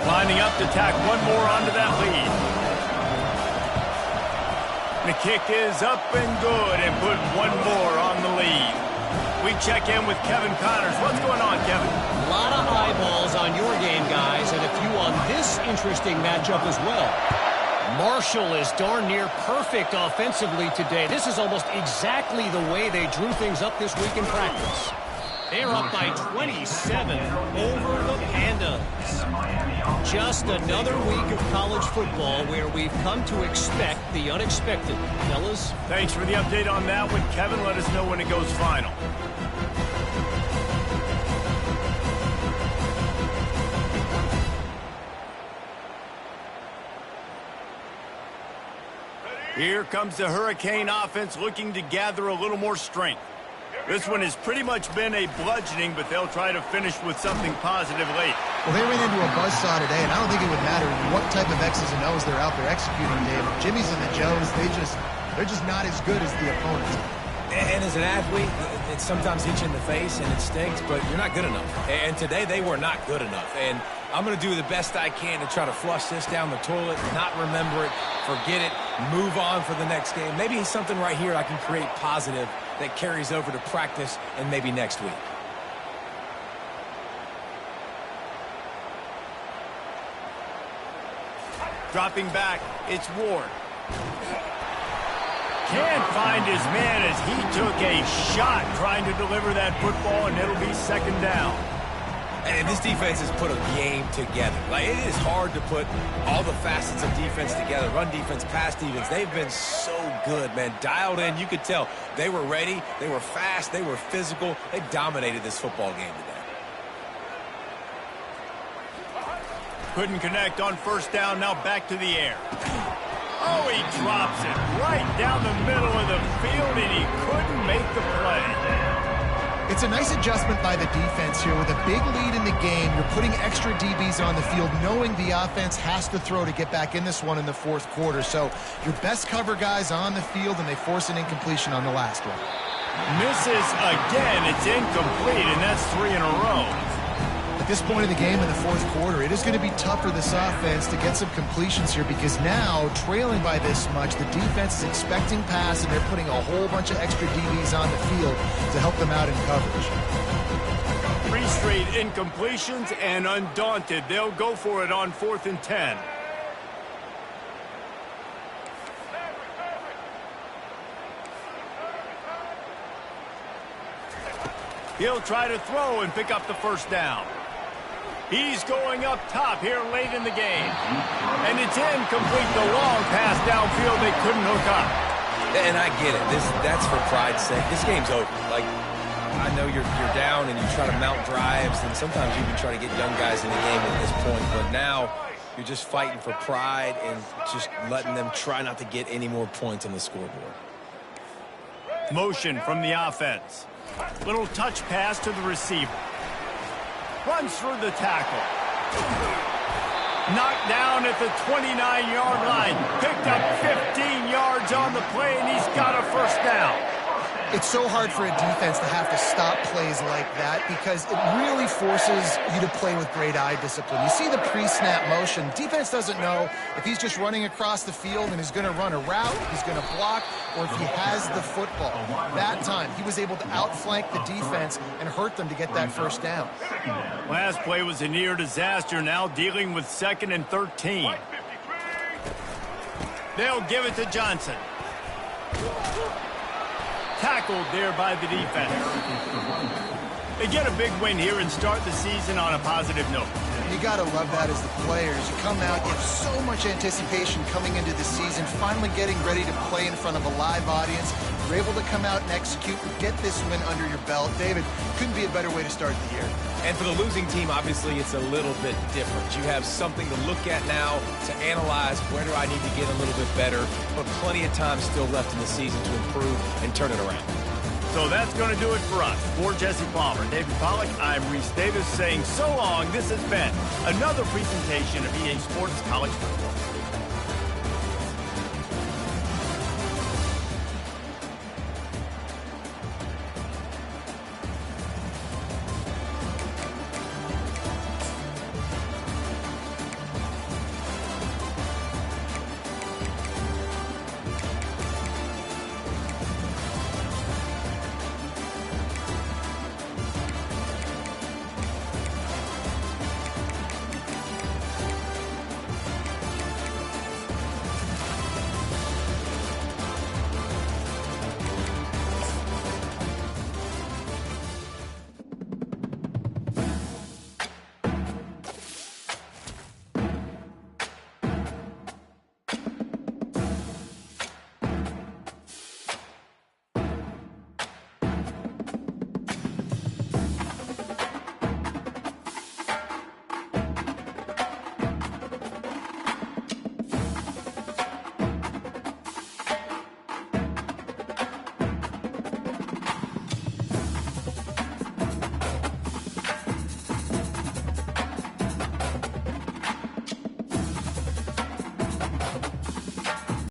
A: Lining up to tack one more onto that lead. The kick is up and good and put one more on the lead. We check in with Kevin Connors. What's going on, Kevin?
D: A lot of eyeballs on your game, guys, and a few on this interesting matchup as well. Marshall is darn near perfect offensively today. This is almost exactly the way they drew things up this week in practice. They're up by 27 over the Pandas. Just another week of college football where we've come to expect the unexpected. Fellas?
A: Thanks for the update on that one, Kevin. Let us know when it goes final. Here comes the Hurricane offense looking to gather a little more strength. This one has pretty much been a bludgeoning, but they'll try to finish with something positive late.
B: Well, they ran into a buzzsaw today, and I don't think it would matter what type of X's and O's they're out there executing, Dave. Jimmy's and the Joes, they're just not as good as the opponents.
C: And as an athlete, it sometimes hits you in the face and it stinks, but you're not good enough. And today they were not good enough. And I'm going to do the best I can to try to flush this down the toilet, not remember it, forget it, move on for the next game. Maybe something right here I can create positive that carries over to practice and maybe next week.
A: Dropping back, it's Ward. Can't find his man as he took a shot trying to deliver that football, and it'll be second down.
C: And this defense has put a game together. Like, it is hard to put all the facets of defense together. Run defense, pass defense. They've been so good, man. Dialed in. You could tell they were ready. They were fast. They were physical. They dominated this football game today.
A: Couldn't connect on first down. Now back to the air. Oh, he drops it right down the middle of the field, and he couldn't make the play.
B: It's a nice adjustment by the defense here. With a big lead in the game, you're putting extra DBs on the field, knowing the offense has to throw to get back in this one in the fourth quarter. So your best cover guys on the field, and they force an incompletion on the last one.
A: Misses again. It's incomplete, and that's 3 in a row.
B: At this point in the game in the fourth quarter, it is going to be tough for this offense to get some completions here, because now, trailing by this much, the defense is expecting pass, and they're putting a whole bunch of extra DBs on the field to help them out in coverage.
A: 3 straight incompletions, and undaunted, they'll go for it on 4th and 10. He'll try to throw and pick up the first down. He's going up top here late in the game. And it's incomplete. The long pass downfield they couldn't hook up.
C: And I get it. That's for pride's sake. This game's over. Like, I know you're down and you try to mount drives, and sometimes you can try to get young guys in the game at this point. But now you're just fighting for pride and just letting them try not to get any more points on the scoreboard.
A: Motion from the offense. Little touch pass to the receiver. Runs through the tackle. Knocked down at the 29-yard line. Picked up 15 yards on the play, and he's got a first down.
B: It's so hard for a defense to have to stop plays like that, because it really forces you to play with great eye discipline. You see the pre-snap motion. Defense doesn't know if he's just running across the field and is going to run a route, he's going to block, or if he has the football. That time, he was able to outflank the defense and hurt them to get that first down.
A: Last play was a near disaster, now dealing with 2nd and 13. They'll give it to Johnson. Tackled there by the defense. They get a big win here and start the season on a positive note.
B: You got to love that as the players. You come out, you have so much anticipation coming into the season, finally getting ready to play in front of a live audience. You're able to come out and execute and get this win under your belt. David, couldn't be a better way to start the year.
C: And for the losing team, obviously, it's a little bit different. You have something to look at now, to analyze where do I need to get a little bit better, but plenty of time still left in the season to improve and turn it around.
A: So that's going to do it for us. For Jesse Palmer, David Pollack, I'm Reese Davis saying so long. This has been another presentation of EA Sports College Football.